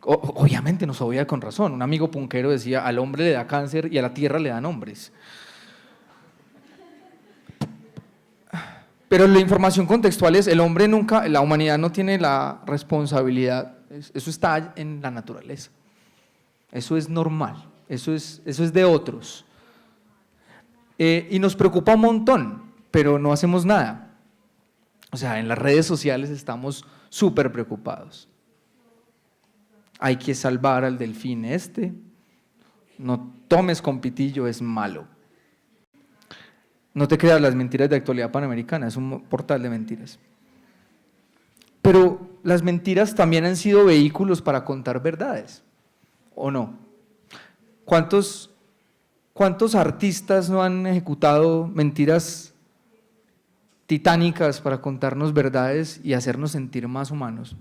Obviamente nos odia con razón. Un amigo punquero decía, al hombre le da cáncer y a la tierra le dan hombres. Pero la información contextual es, el hombre nunca, la humanidad no tiene la responsabilidad, eso está en la naturaleza. Eso es normal, eso es de otros. Y nos preocupa un montón, pero no hacemos nada. O sea, en las redes sociales estamos súper preocupados. Hay que salvar al delfín no tomes con pitillo, es malo. No te creas las mentiras de Actualidad Panamericana, es un portal de mentiras. Pero las mentiras también han sido vehículos para contar verdades, ¿o no? ¿Cuántos artistas no han ejecutado mentiras titánicas para contarnos verdades y hacernos sentir más humanos?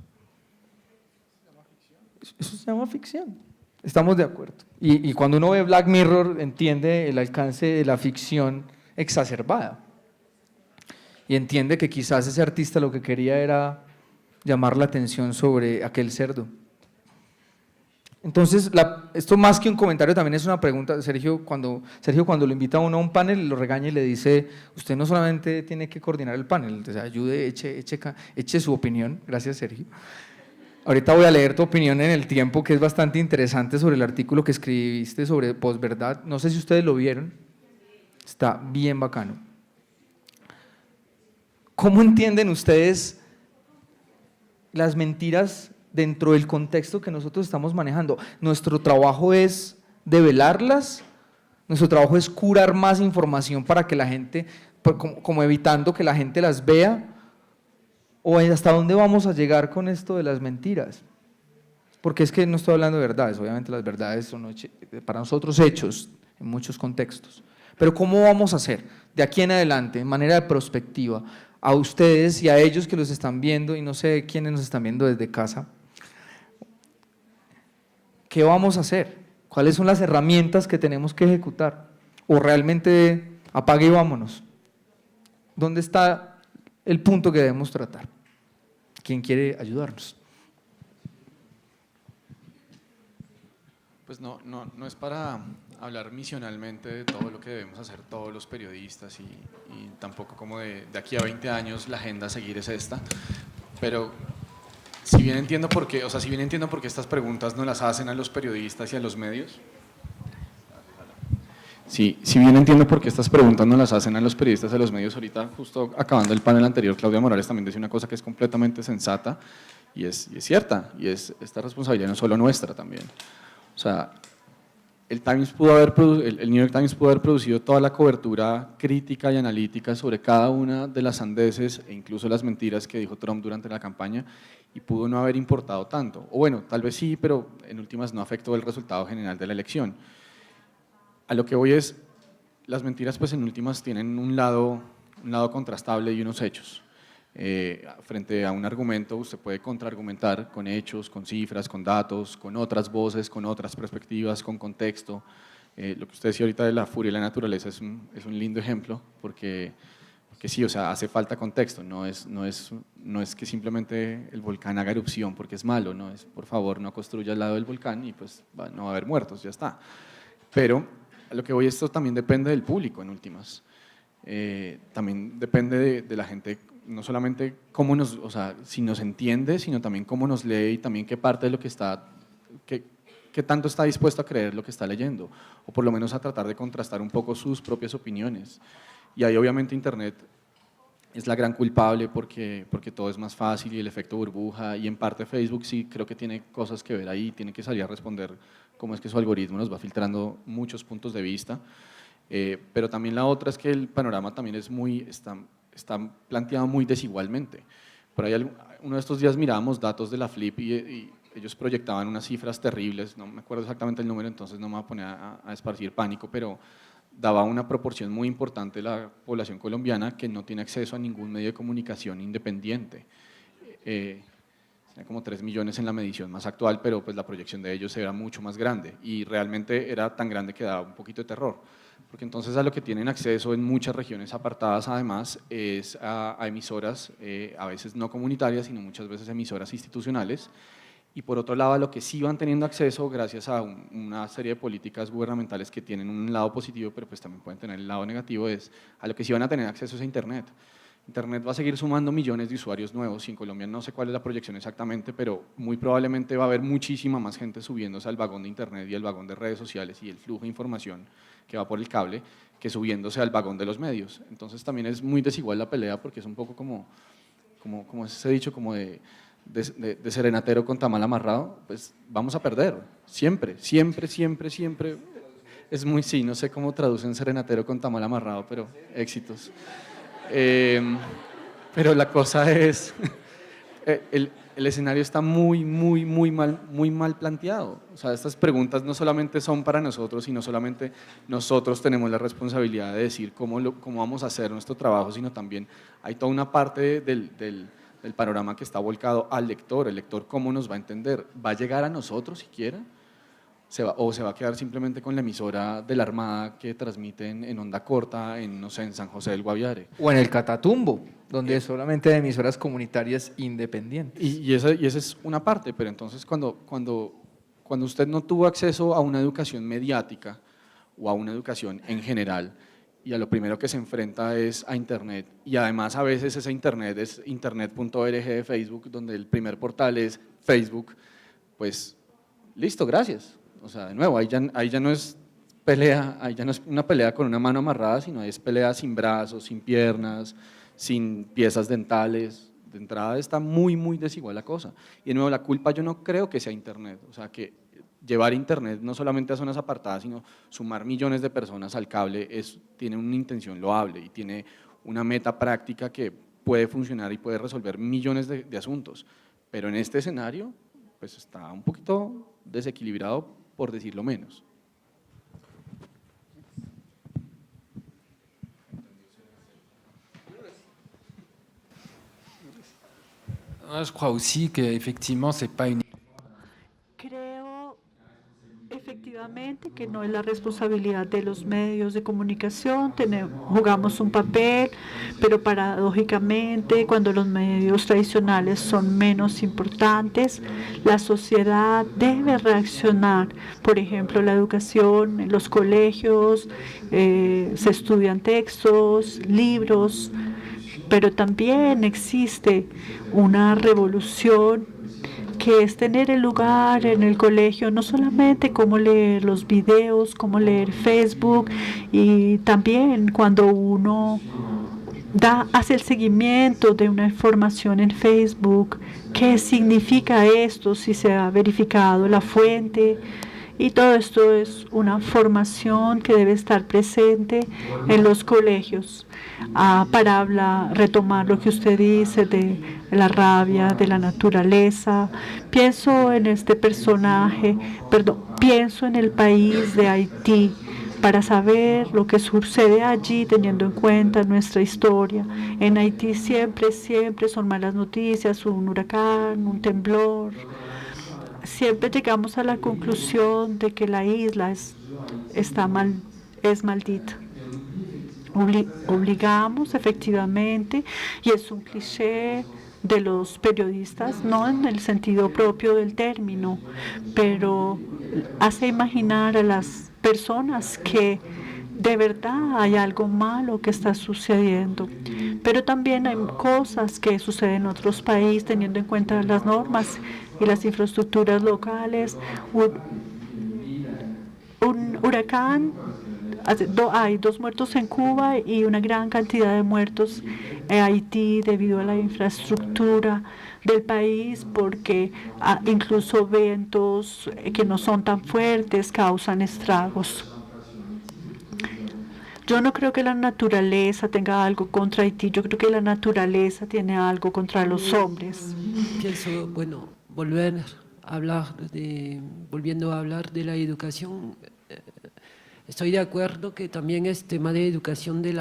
Eso se llama ficción. Estamos de acuerdo. Y cuando uno ve Black Mirror, entiende el alcance de la ficción exacerbada. Y entiende que quizás ese artista lo que quería era llamar la atención sobre aquel cerdo. Entonces, esto más que un comentario también es una pregunta. Sergio cuando lo invita a uno a un panel, lo regaña y le dice, usted no solamente tiene que coordinar el panel, entonces ayude, eche su opinión. Gracias, Sergio. Ahorita voy a leer tu opinión en El Tiempo, que es bastante interesante sobre el artículo que escribiste sobre posverdad. No sé si ustedes lo vieron. Está bien bacano. ¿Cómo entienden ustedes las mentiras dentro del contexto que nosotros estamos manejando? ¿Nuestro trabajo es develarlas? ¿Nuestro trabajo es curar más información para que la gente, como evitando que la gente las vea? ¿O hasta dónde vamos a llegar con esto de las mentiras? Porque es que no estoy hablando de verdades, obviamente las verdades son para nosotros hechos en muchos contextos. Pero ¿cómo vamos a hacer de aquí en adelante, en manera de prospectiva, a ustedes y a ellos que los están viendo, y no sé quiénes nos están viendo desde casa? ¿Qué vamos a hacer? ¿Cuáles son las herramientas que tenemos que ejecutar? ¿O realmente apague y vámonos? ¿Dónde está el punto que debemos tratar? ¿Quién quiere ayudarnos? Pues no es para hablar misionalmente de todo lo que debemos hacer todos los periodistas y tampoco como de aquí a 20 años la agenda a seguir es esta, pero si bien entiendo por qué estas preguntas no las hacen a los periodistas y a los medios. Sí, si bien entiendo por qué estas preguntas no las hacen a los periodistas y a los medios, ahorita justo acabando el panel anterior, Claudia Morales también decía una cosa que es completamente sensata y es cierta, y es esta responsabilidad no solo nuestra también. O sea, el New York Times pudo haber producido toda la cobertura crítica y analítica sobre cada una de las sandeces e incluso las mentiras que dijo Trump durante la campaña y pudo no haber importado tanto. O bueno, tal vez sí, pero en últimas no afectó el resultado general de la elección. A lo que voy es, las mentiras pues en últimas tienen un lado contrastable y unos hechos. Frente a un argumento usted puede contraargumentar con hechos, con cifras, con datos, con otras voces, con otras perspectivas, con contexto. Lo que usted decía ahorita de la furia y la naturaleza es un lindo ejemplo porque sí, o sea, hace falta contexto, no es que simplemente el volcán haga erupción porque es malo, no es por favor no construya al lado del volcán y pues no va a haber muertos, ya está. Pero lo que voy, esto también depende del público en últimas. También depende de la gente, no solamente cómo nos, o sea, si nos entiende, sino también cómo nos lee y también qué parte de lo que está, qué tanto está dispuesto a creer lo que está leyendo, o por lo menos a tratar de contrastar un poco sus propias opiniones. Y ahí obviamente Internet es la gran culpable porque todo es más fácil y el efecto burbuja, y en parte Facebook sí creo que tiene cosas que ver ahí, tiene que salir a responder cómo es que su algoritmo nos va filtrando muchos puntos de vista, pero también la otra es que el panorama también es está planteado muy desigualmente. Por ahí uno de estos días mirábamos datos de la FLIP y ellos proyectaban unas cifras terribles, no me acuerdo exactamente el número, entonces no me voy a poner a esparcir pánico, pero daba una proporción muy importante de la población colombiana que no tiene acceso a ningún medio de comunicación independiente. Tenía como 3 millones en la medición más actual, pero pues la proyección de ellos era mucho más grande y realmente era tan grande que daba un poquito de terror, porque entonces a lo que tienen acceso en muchas regiones apartadas además es a emisoras, a veces no comunitarias, sino muchas veces emisoras institucionales. Y por otro lado, a lo que sí van teniendo acceso gracias a una serie de políticas gubernamentales que tienen un lado positivo, pero pues también pueden tener el lado negativo, es a lo que sí van a tener acceso es a Internet. Internet va a seguir sumando millones de usuarios nuevos y en Colombia no sé cuál es la proyección exactamente, pero muy probablemente va a haber muchísima más gente subiéndose al vagón de Internet y al vagón de redes sociales y el flujo de información que va por el cable que subiéndose al vagón de los medios. Entonces también es muy desigual la pelea porque es un poco como ese dicho como de serenatero con tamal amarrado, pues vamos a perder, siempre, siempre, siempre, siempre. Es muy, sí, no sé cómo traducen serenatero con tamal amarrado, pero éxitos. Pero la cosa es, el escenario está muy mal planteado. O sea, estas preguntas no solamente son para nosotros, sino solamente nosotros tenemos la responsabilidad de decir cómo vamos a hacer nuestro trabajo, sino también hay toda una parte del panorama que está volcado al lector. El lector, ¿cómo nos va a entender? ¿Va a llegar a nosotros siquiera? ¿O se va a quedar simplemente con la emisora de la Armada que transmiten en onda corta, no sé, en San José del Guaviare? O en el Catatumbo, donde solamente hay emisoras comunitarias independientes. Y esa es una parte, pero entonces cuando usted no tuvo acceso a una educación mediática o a una educación en general, y a lo primero que se enfrenta es a Internet, y además a veces ese Internet es internet.org de Facebook, donde el primer portal es Facebook, pues listo, gracias. O sea, de nuevo, ahí ya no es pelea, ahí ya no es una pelea con una mano amarrada, sino es pelea sin brazos, sin piernas, sin piezas dentales. De entrada está muy desigual la cosa. Y de nuevo, la culpa yo no creo que sea Internet, o sea, que llevar Internet no solamente a zonas apartadas, sino sumar millones de personas al cable tiene una intención loable y tiene una meta práctica que puede funcionar y puede resolver millones de asuntos. Pero en este escenario, pues está un poquito desequilibrado, por decirlo menos. Je crois aussi qu'effectivement, c'est pas une... Creo efectivamente que no es la responsabilidad de los medios de comunicación, jugamos un papel, pero paradójicamente cuando los medios tradicionales son menos importantes, la sociedad debe reaccionar. Por ejemplo, la educación, en los colegios, se estudian textos, libros, pero también existe una revolución que es tener el lugar en el colegio, no solamente cómo leer los videos, cómo leer Facebook, y también cuando uno hace el seguimiento de una información en Facebook, qué significa esto, si se ha verificado la fuente, y todo esto es una formación que debe estar presente en los colegios. Para retomar lo que usted dice de la rabia, de la naturaleza, pienso en este personaje, pienso en el país de Haití, para saber lo que sucede allí, teniendo en cuenta nuestra historia. En Haití siempre son malas noticias, un huracán, un temblor. Siempre llegamos a la conclusión de que la isla es maldita. Obligamos efectivamente, y es un cliché de los periodistas, no en el sentido propio del término, pero hace imaginar a las personas que de verdad hay algo malo que está sucediendo, pero también hay cosas que suceden en otros países teniendo en cuenta las normas y las infraestructuras locales. Un huracán, hay 2 muertos en Cuba y una gran cantidad de muertos en Haití debido a la infraestructura del país, porque incluso vientos que no son tan fuertes causan estragos. Yo no creo que la naturaleza tenga algo contra Haití, yo creo que la naturaleza tiene algo contra los hombres. Pienso, bueno, volviendo a hablar de la educación, estoy de acuerdo que también es tema de educación de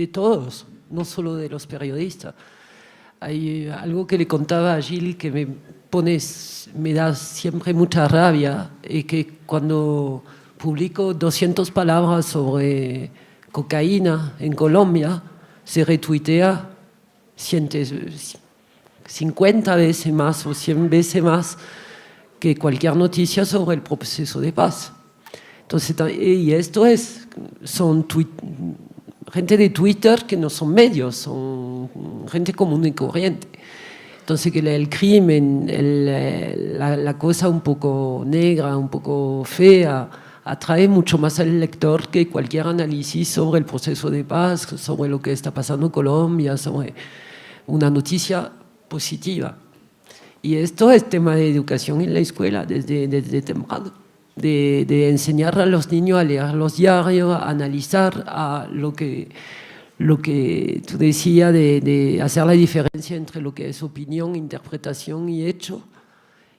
todos, no solo de los periodistas. Hay algo que le contaba a Gilles que me da siempre mucha rabia, y que cuando publico 200 palabras sobre cocaína en Colombia, se retuitea 50 veces más o 100 veces más que cualquier noticia sobre el proceso de paz. Entonces, y esto son gente de Twitter que no son medios, son gente común y corriente. Entonces, que el crimen, la cosa un poco negra, un poco fea, atrae mucho más al lector que cualquier análisis sobre el proceso de paz, sobre lo que está pasando en Colombia, sobre una noticia positiva. Y esto es tema de educación en la escuela desde temprano, de enseñar a los niños a leer los diarios, a analizar a lo que tú decías, de hacer la diferencia entre lo que es opinión, interpretación y hecho,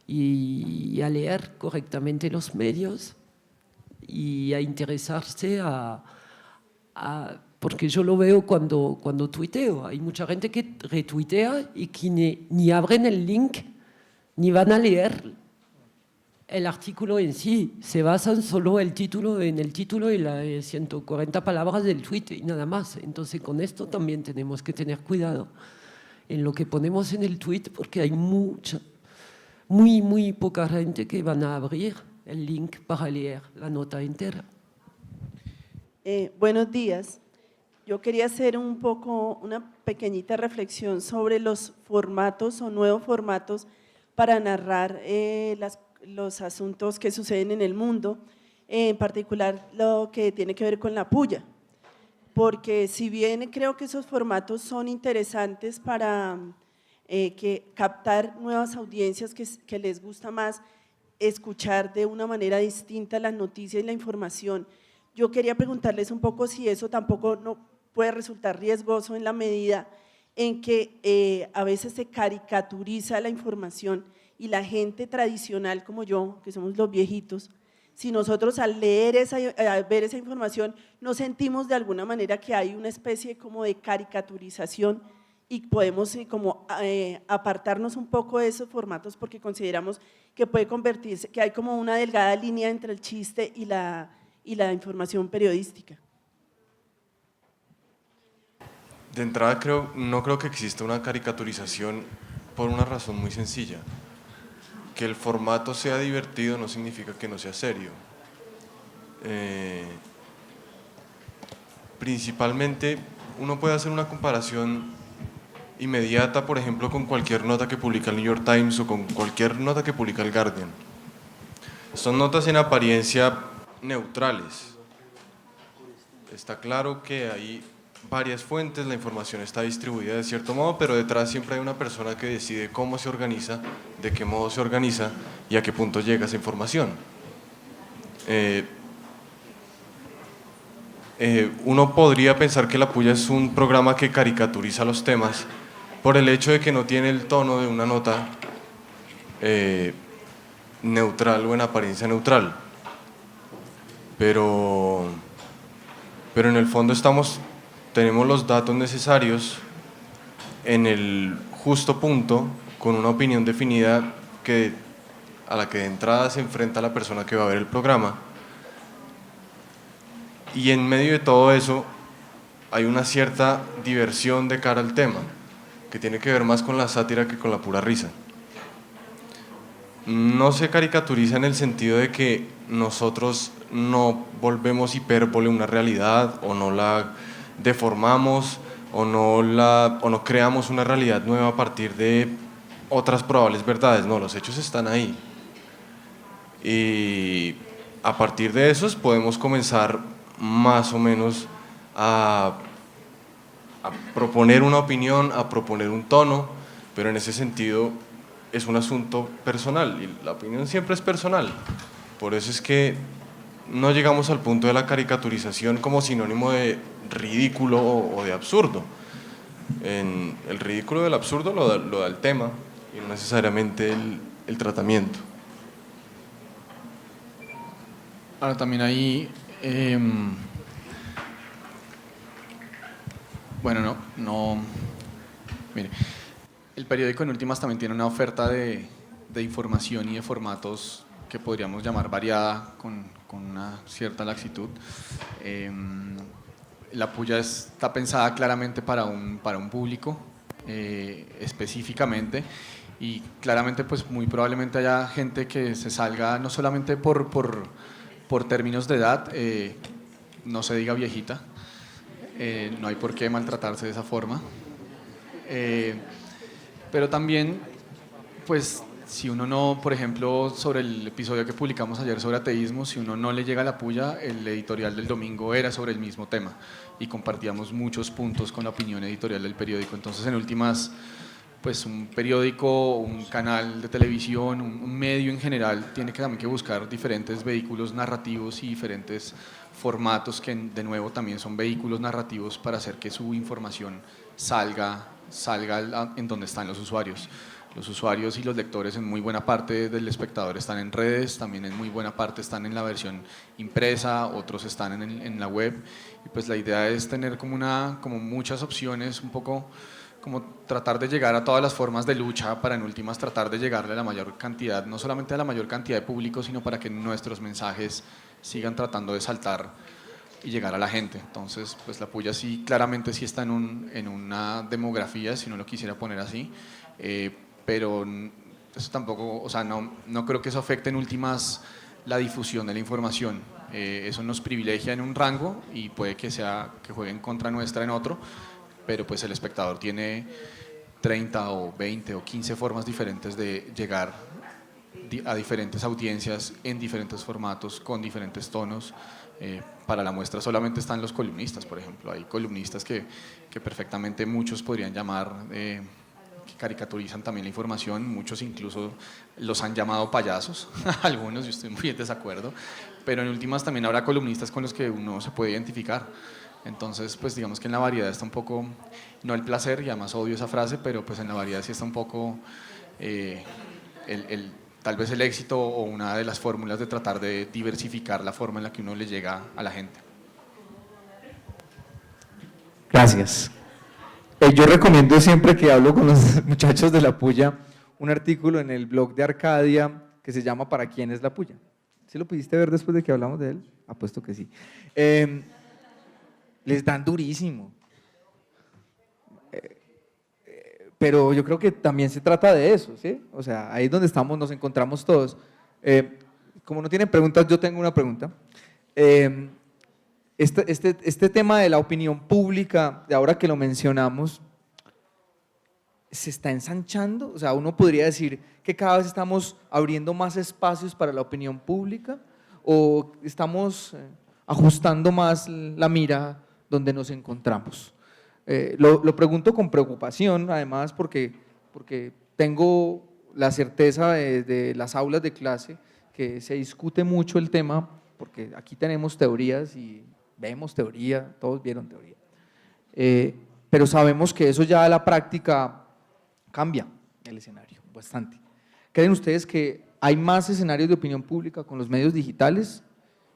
y a leer correctamente los medios y a interesarse porque yo lo veo cuando tuiteo. Hay mucha gente que retuitea y que ni abren el link ni van a leer el artículo en sí. Se basan solo en el título y las 140 palabras del tweet y nada más. Entonces, con esto también tenemos que tener cuidado en lo que ponemos en el tweet, porque hay muy poca gente que van a abrir el link para leer la nota entera. Buenos días. Yo quería hacer una pequeñita reflexión sobre los formatos o nuevos formatos para narrar los asuntos que suceden en el mundo, en particular lo que tiene que ver con la puya. Porque si bien creo que esos formatos son interesantes para captar nuevas audiencias que les gusta más escuchar de una manera distinta las noticias y la información, yo quería preguntarles un poco si eso tampoco no puede resultar riesgoso en la medida en que a veces se caricaturiza la información y la gente tradicional como yo, que somos los viejitos, si nosotros al ver esa información nos sentimos de alguna manera que hay una especie como de caricaturización y podemos apartarnos un poco de esos formatos porque consideramos que puede convertirse, que hay como una delgada línea entre el chiste y la información periodística. De entrada no creo que exista una caricaturización por una razón muy sencilla. Que el formato sea divertido no significa que no sea serio. Principalmente uno puede hacer una comparación inmediata, por ejemplo, con cualquier nota que publica el New York Times o con cualquier nota que publica el Guardian. Son notas en apariencia neutrales. Está claro que hay varias fuentes, la información está distribuida de cierto modo, pero detrás siempre hay una persona que decide cómo se organiza, de qué modo se organiza y a qué punto llega esa información. Uno podría pensar que La Puya es un programa que caricaturiza los temas por el hecho de que no tiene el tono de una nota neutral o en apariencia neutral, pero en el fondo tenemos los datos necesarios en el justo punto, con una opinión definida a la que de entrada se enfrenta la persona que va a ver el programa, y en medio de todo eso hay una cierta diversión de cara al tema, que tiene que ver más con la sátira que con la pura risa. no se caricaturiza en el sentido de que nosotros no volvemos hipérbole una realidad o no la deformamos o no creamos una realidad nueva a partir de otras probables verdades. No, los hechos están ahí. Y a partir de esos podemos comenzar más o menos a proponer una opinión, a proponer un tono, pero en ese sentido es un asunto personal y la opinión siempre es personal. Por eso es que no llegamos al punto de la caricaturización como sinónimo de ridículo o de absurdo. En el ridículo del absurdo lo da el tema y no necesariamente el tratamiento. Ahora también ahí, bueno, mire, el periódico en últimas también tiene una oferta de información y de formatos que podríamos llamar variada, con una cierta laxitud. La puya está pensada claramente para un público específicamente, y claramente pues muy probablemente haya gente que se salga no solamente por términos de edad, no se diga viejita, no hay por qué maltratarse de esa forma, pero también pues si uno no, por ejemplo, sobre el episodio que publicamos ayer sobre ateísmo, si uno no le llega a la puya, el editorial del domingo era sobre el mismo tema y compartíamos muchos puntos con la opinión editorial del periódico. Entonces, en últimas, pues un periódico, un canal de televisión, un medio en general, tiene que también que buscar diferentes vehículos narrativos y diferentes formatos que, de nuevo, también son vehículos narrativos para hacer que su información salga en donde están los usuarios. Los usuarios y los lectores en muy buena parte del espectador están en redes, también en muy buena parte están en la versión impresa, otros están en la web, y pues la idea es tener como muchas opciones, un poco como tratar de llegar a todas las formas de lucha para en últimas tratar de llegarle a la mayor cantidad, no solamente a la mayor cantidad de público, sino para que nuestros mensajes sigan tratando de saltar y llegar a la gente. Entonces, pues la puya sí, claramente sí está en una demografía, si uno lo quisiera poner así, pero eso tampoco, o sea, no creo que eso afecte en últimas la difusión de la información. Eso nos privilegia en un rango y puede que juegue en contra nuestra en otro, pero pues el espectador tiene 30 o 20 o 15 formas diferentes de llegar a diferentes audiencias en diferentes formatos, con diferentes tonos. Para la muestra solamente están los columnistas, por ejemplo. Hay columnistas que perfectamente muchos podrían llamar, que caricaturizan también la información, muchos incluso los han llamado payasos, algunos, yo estoy muy en desacuerdo, pero en últimas también habrá columnistas con los que uno se puede identificar. Entonces, pues digamos que en la variedad está un poco, no el placer, y además odio esa frase, pero pues en la variedad sí está un poco tal vez el éxito o una de las fórmulas de tratar de diversificar la forma en la que uno le llega a la gente. Gracias. Yo recomiendo siempre que hablo con los muchachos de la puya un artículo en el blog de Arcadia que se llama ¿Para quién es la puya? ¿Sí lo pudiste ver después de que hablamos de él? Apuesto que sí. Les dan durísimo. Pero yo creo que también se trata de eso, ¿sí? O sea, ahí es donde estamos, nos encontramos todos. Como no tienen preguntas, yo tengo una pregunta. Este tema de la opinión pública, de ahora que lo mencionamos, ¿se está ensanchando? O sea, uno podría decir que cada vez estamos abriendo más espacios para la opinión pública, o estamos ajustando más la mira donde nos encontramos. Lo pregunto con preocupación, además, porque tengo la certeza de las aulas de clase que se discute mucho el tema, porque aquí tenemos teorías y vemos teoría, todos vieron teoría, pero sabemos que eso ya a la práctica cambia el escenario bastante. ¿Creen ustedes que hay más escenarios de opinión pública con los medios digitales,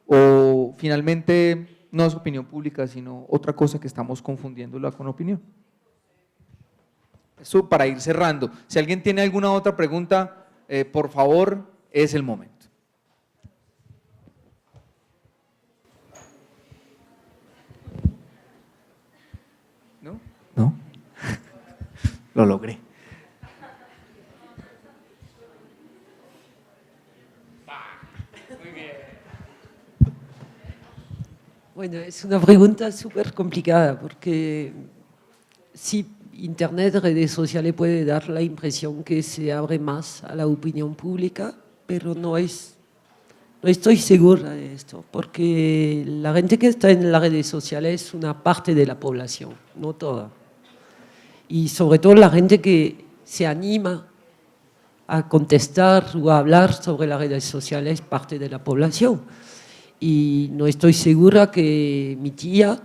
o finalmente no es opinión pública, sino otra cosa que estamos confundiéndola con opinión? Eso para ir cerrando. Si alguien tiene alguna otra pregunta, por favor, es el momento. ¿No? ¿No? Lo logré. Bueno, es una pregunta súper complicada porque sí, Internet, redes sociales puede dar la impresión que se abre más a la opinión pública, pero no estoy segura de esto, porque la gente que está en las redes sociales es una parte de la población, no toda. Y sobre todo la gente que se anima a contestar o a hablar sobre las redes sociales es parte de la población. Y no estoy segura que mi tía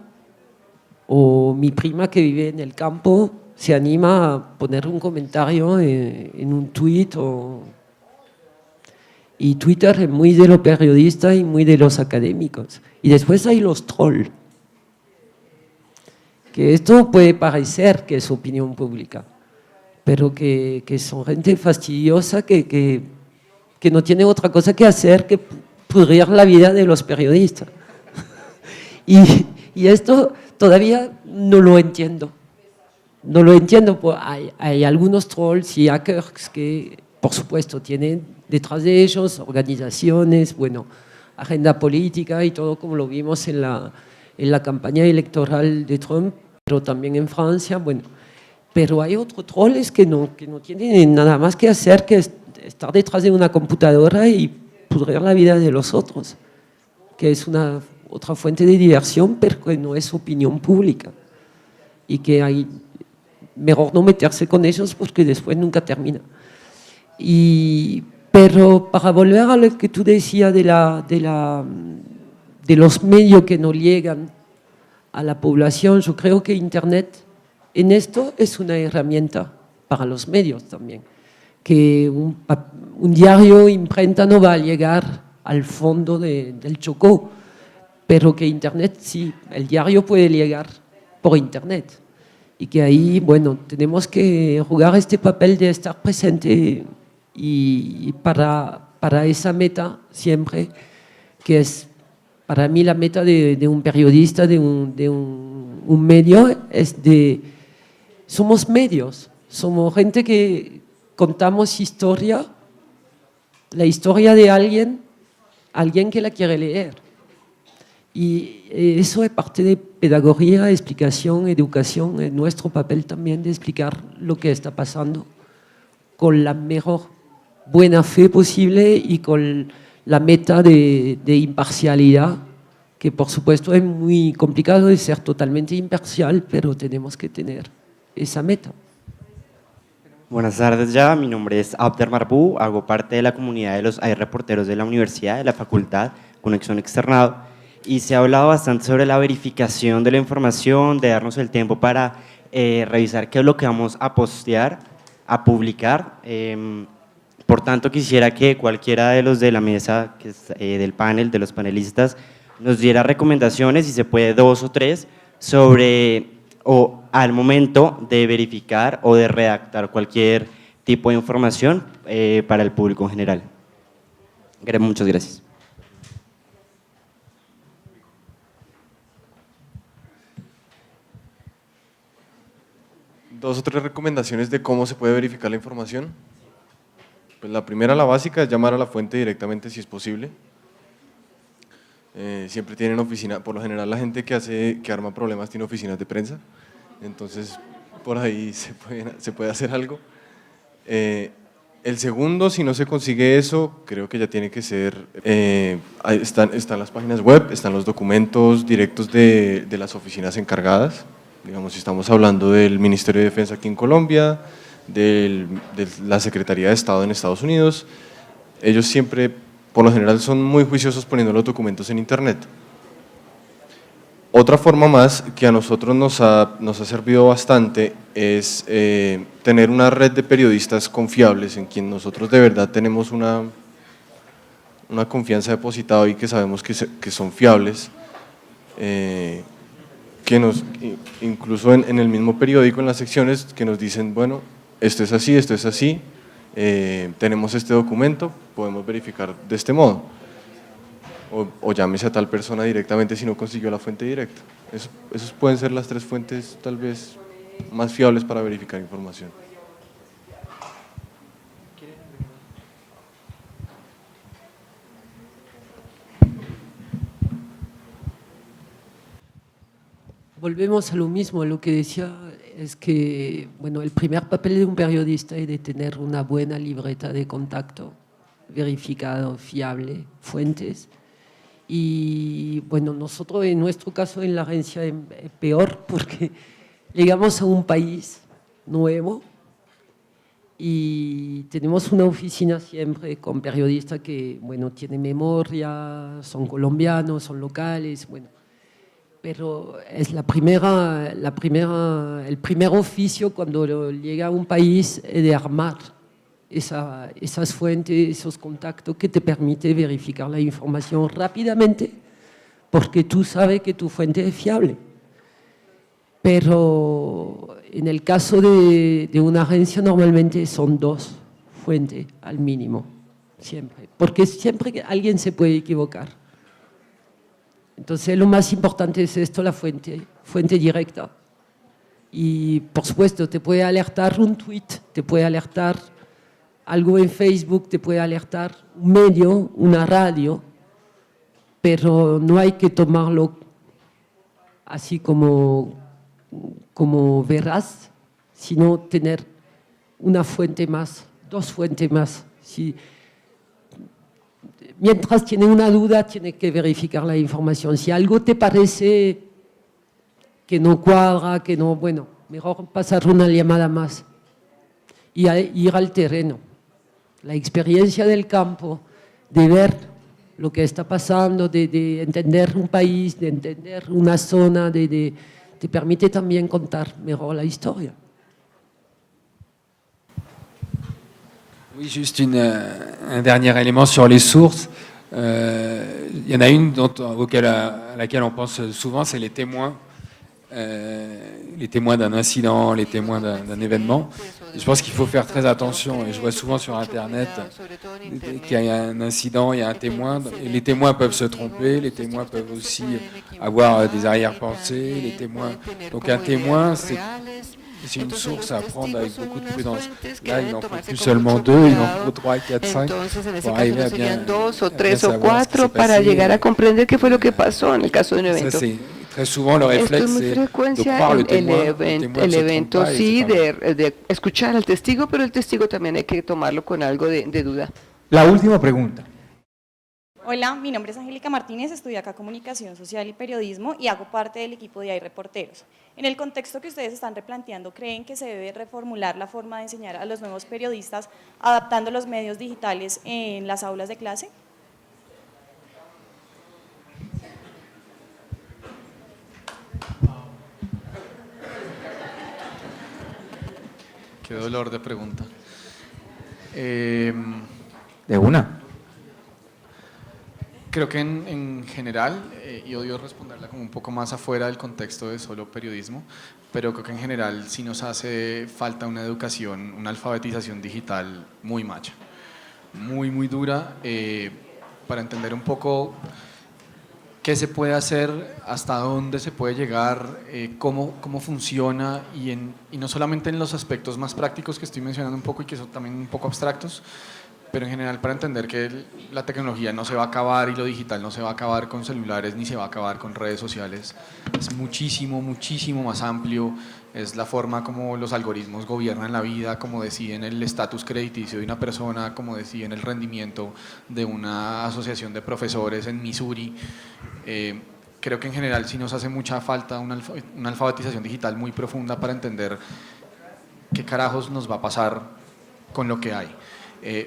o mi prima que vive en el campo se anima a poner un comentario en un tweet. Y Twitter es muy de los periodistas y muy de los académicos. Y después hay los trolls, que esto puede parecer que es opinión pública, pero que son gente fastidiosa que no tiene otra cosa que hacer que pudrir la vida de los periodistas. Y esto todavía no lo entiendo. No lo entiendo, pues hay algunos trolls y hackers que, por supuesto, tienen detrás de ellos organizaciones, bueno, agenda política y todo como lo vimos en la campaña electoral de Trump, pero también en Francia, bueno. Pero hay otros trolls que no tienen nada más que hacer que estar detrás de una computadora y pudrir la vida de los otros, que es otra fuente de diversión, pero que no es opinión pública. Y que hay mejor no meterse con ellos porque después nunca termina. Pero para volver a lo que tú decías de los medios que no llegan a la población, yo creo que Internet en esto es una herramienta para los medios también, que un diario imprenta no va a llegar al fondo del Chocó, pero que Internet sí, el diario puede llegar por Internet. Y que ahí, bueno, tenemos que jugar este papel de estar presente y para esa meta siempre, que es para mí la meta de un periodista, de un medio, es somos medios, somos gente que contamos historia, la historia de alguien que la quiere leer. Y eso es parte de pedagogía, explicación, educación, es nuestro papel también de explicar lo que está pasando con la mejor buena fe posible y con la meta de imparcialidad, que por supuesto es muy complicado de ser totalmente imparcial, pero tenemos que tener esa meta. Buenas tardes ya, mi nombre es Abder Marbú, hago parte de la comunidad de los reporteros de la universidad, de la facultad, Conexión Externado, y se ha hablado bastante sobre la verificación de la información, de darnos el tiempo para revisar qué es lo que vamos a postear, a publicar. Por tanto, quisiera que cualquiera de los de la mesa, del panel, de los panelistas, nos diera recomendaciones, si se puede 2 o 3, sobre o al momento de verificar o de redactar cualquier tipo de información para el público en general. Muchas gracias. Dos o tres recomendaciones de cómo se puede verificar la información. Pues la primera, la básica, es llamar a la fuente directamente si es posible. Siempre tienen oficina, por lo general la gente que arma problemas tiene oficinas de prensa, entonces por ahí se puede hacer algo. El segundo, si no se consigue eso, creo que ya tiene que ser, están las páginas web, están los documentos directos de las oficinas encargadas. Digamos, si estamos hablando del Ministerio de Defensa aquí en Colombia, de la Secretaría de Estado en Estados Unidos, ellos siempre, por lo general, son muy juiciosos poniendo los documentos en Internet. Otra forma más que a nosotros nos ha servido bastante es tener una red de periodistas confiables en quien nosotros de verdad tenemos una confianza depositada y que sabemos que son fiables, que incluso en el mismo periódico, en las secciones, que nos dicen, bueno, esto es así, tenemos este documento, podemos verificar de este modo. O llámese a tal persona directamente si no consiguió la fuente directa. Esas pueden ser las 3 fuentes tal vez más fiables para verificar información. volvemos a lo mismo. Lo que decía es que, bueno, el primer papel de un periodista es de tener una buena libreta de contacto, verificado, fiable, fuentes. Y bueno, nosotros en nuestro caso en la agencia es peor porque llegamos a un país nuevo y tenemos una oficina siempre con periodistas que, bueno, tienen memoria, son colombianos, son locales, bueno. Pero es el primer oficio cuando llega a un país es de armar esas fuentes, esos contactos que te permite verificar la información rápidamente porque tú sabes que tu fuente es fiable. Pero en el caso de una agencia normalmente son 2 fuentes al mínimo, siempre, porque siempre alguien se puede equivocar. Entonces lo más importante es esto, la fuente directa. Y por supuesto te puede alertar un tweet, te puede alertar algo en Facebook, te puede alertar un medio, una radio, pero no hay que tomarlo así como veraz, sino tener una fuente más, 2 fuentes más. Mientras tiene una duda, tiene que verificar la información. Si algo te parece que no cuadra, que no, bueno, mejor pasar una llamada más y ir al terreno. La experiencia del campo, de ver lo que está pasando, de entender un país, de entender una zona, te permite también contar mejor la historia. Oui, juste un dernier élément sur les sources. Il y en a une à laquelle on pense souvent, c'est les témoins d'un incident, les témoins d'un événement. Et je pense qu'il faut faire très attention, et je vois souvent sur Internet qu'il y a un incident, il y a un témoin, et les témoins peuvent se tromper, les témoins peuvent aussi avoir des arrière-pensées, les témoins. Donc un témoin, c'est une source à prendre avec beaucoup de prudence. Là, il n'en faut plus seulement 2, il en faut 3, 4, 5 pour arriver à bien, 2 o 3 bien o savoir ce qui 4 s'est para passé. llegar a comprender qué fue lo que pasó en el caso de un evento. Ça, c'est très souvent le Esto réflexe, es muy c'est de frecuencia croire le el témoin. Le evento, témoin ne se trompe evento pas et sí, c'est pas mal. de escuchar al testigo, pero el testigo también hay que tomarlo con algo de duda. La última pregunta. Hola, mi nombre es Angélica Martínez, estudio acá Comunicación Social y Periodismo y hago parte del equipo de AI Reporteros. En el contexto que ustedes están replanteando, ¿creen que se debe reformular la forma de enseñar a los nuevos periodistas adaptando los medios digitales en las aulas de clase? Qué dolor de pregunta. De una. Creo que en general, y odio responderla como un poco más afuera del contexto de solo periodismo, pero creo que en general sí nos hace falta una educación, una alfabetización digital muy macha, muy dura, para entender un poco qué se puede hacer, hasta dónde se puede llegar, cómo funciona y no solamente en los aspectos más prácticos que estoy mencionando un poco y que son también un poco abstractos, pero en general para entender que la tecnología no se va a acabar y lo digital no se va a acabar con celulares ni se va a acabar con redes sociales. Es muchísimo más amplio, es la forma como los algoritmos gobiernan la vida, como deciden el estatus crediticio de una persona, como deciden el rendimiento de una asociación de profesores en Missouri. Creo que en general sí nos hace mucha falta una alfabetización digital muy profunda para entender qué carajos nos va a pasar con lo que hay.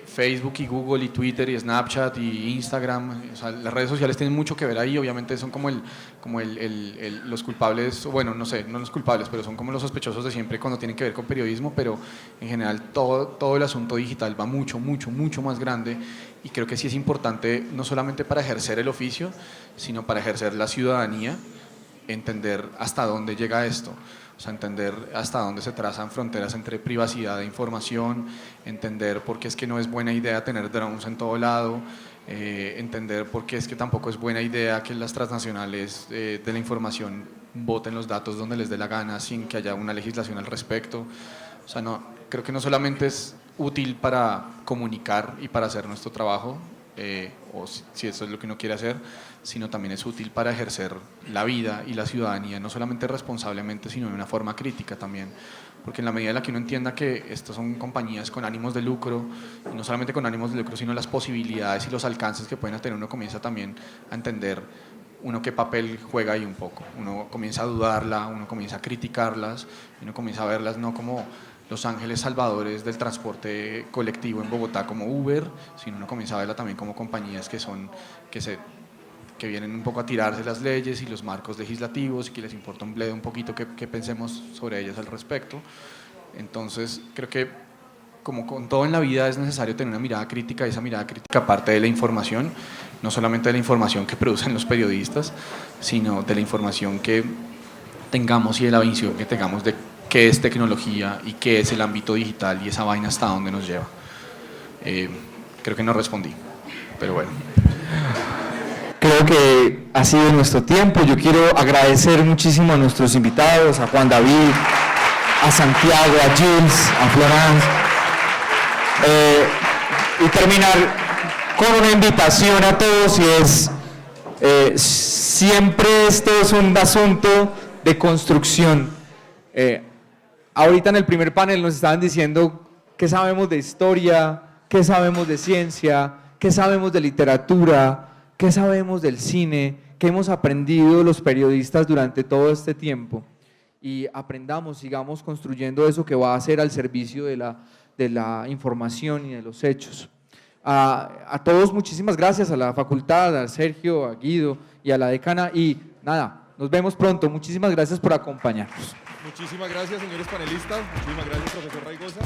Facebook y Google y Twitter y Snapchat y Instagram, o sea, las redes sociales tienen mucho que ver ahí, obviamente son como los culpables, bueno, no sé, no los culpables, pero son como los sospechosos de siempre cuando tienen que ver con periodismo, pero en general todo el asunto digital va mucho más grande y creo que sí es importante, no solamente para ejercer el oficio, sino para ejercer la ciudadanía, entender hasta dónde llega esto. O sea, entender hasta dónde se trazan fronteras entre privacidad e información, entender por qué es que no es buena idea tener drones en todo lado, entender por qué es que tampoco es buena idea que las transnacionales de la información boten los datos donde les dé la gana sin que haya una legislación al respecto. O sea, creo que no solamente es útil para comunicar y para hacer nuestro trabajo, o si eso es lo que uno quiere hacer, sino también es útil para ejercer la vida y la ciudadanía, no solamente responsablemente, sino de una forma crítica también. Porque en la medida en la que uno entienda que estas son compañías con ánimos de lucro, y no solamente con ánimos de lucro, sino las posibilidades y los alcances que pueden tener, uno comienza también a entender uno qué papel juega ahí un poco. Uno comienza a dudarla, uno comienza a criticarlas, uno comienza a verlas no como los ángeles salvadores del transporte colectivo en Bogotá como Uber, sino uno comienza a verla también como compañías que vienen un poco a tirarse las leyes y los marcos legislativos y que les importa un bledo un poquito que pensemos sobre ellas al respecto. Entonces, creo que como con todo en la vida es necesario tener una mirada crítica, y esa mirada crítica parte de la información, no solamente de la información que producen los periodistas, sino de la información que tengamos y de la visión que tengamos de qué es tecnología y qué es el ámbito digital y esa vaina hasta dónde nos lleva. Creo que no respondí, pero bueno. Creo que ha sido nuestro tiempo. Yo quiero agradecer muchísimo a nuestros invitados, a Juan David, a Santiago, a Jules, a Florence, y terminar con una invitación a todos, y es, siempre esto es un asunto de construcción. Ahorita en el primer panel nos estaban diciendo qué sabemos de historia, qué sabemos de ciencia, qué sabemos de literatura, qué sabemos del cine, qué hemos aprendido los periodistas durante todo este tiempo. Y aprendamos, sigamos construyendo eso que va a ser al servicio de la información y de los hechos. A todos muchísimas gracias, a la facultad, a Sergio, a Guido y a la decana, y nada, nos vemos pronto. Muchísimas gracias por acompañarnos. Muchísimas gracias, señores panelistas. Muchísimas gracias, profesor Raigosa.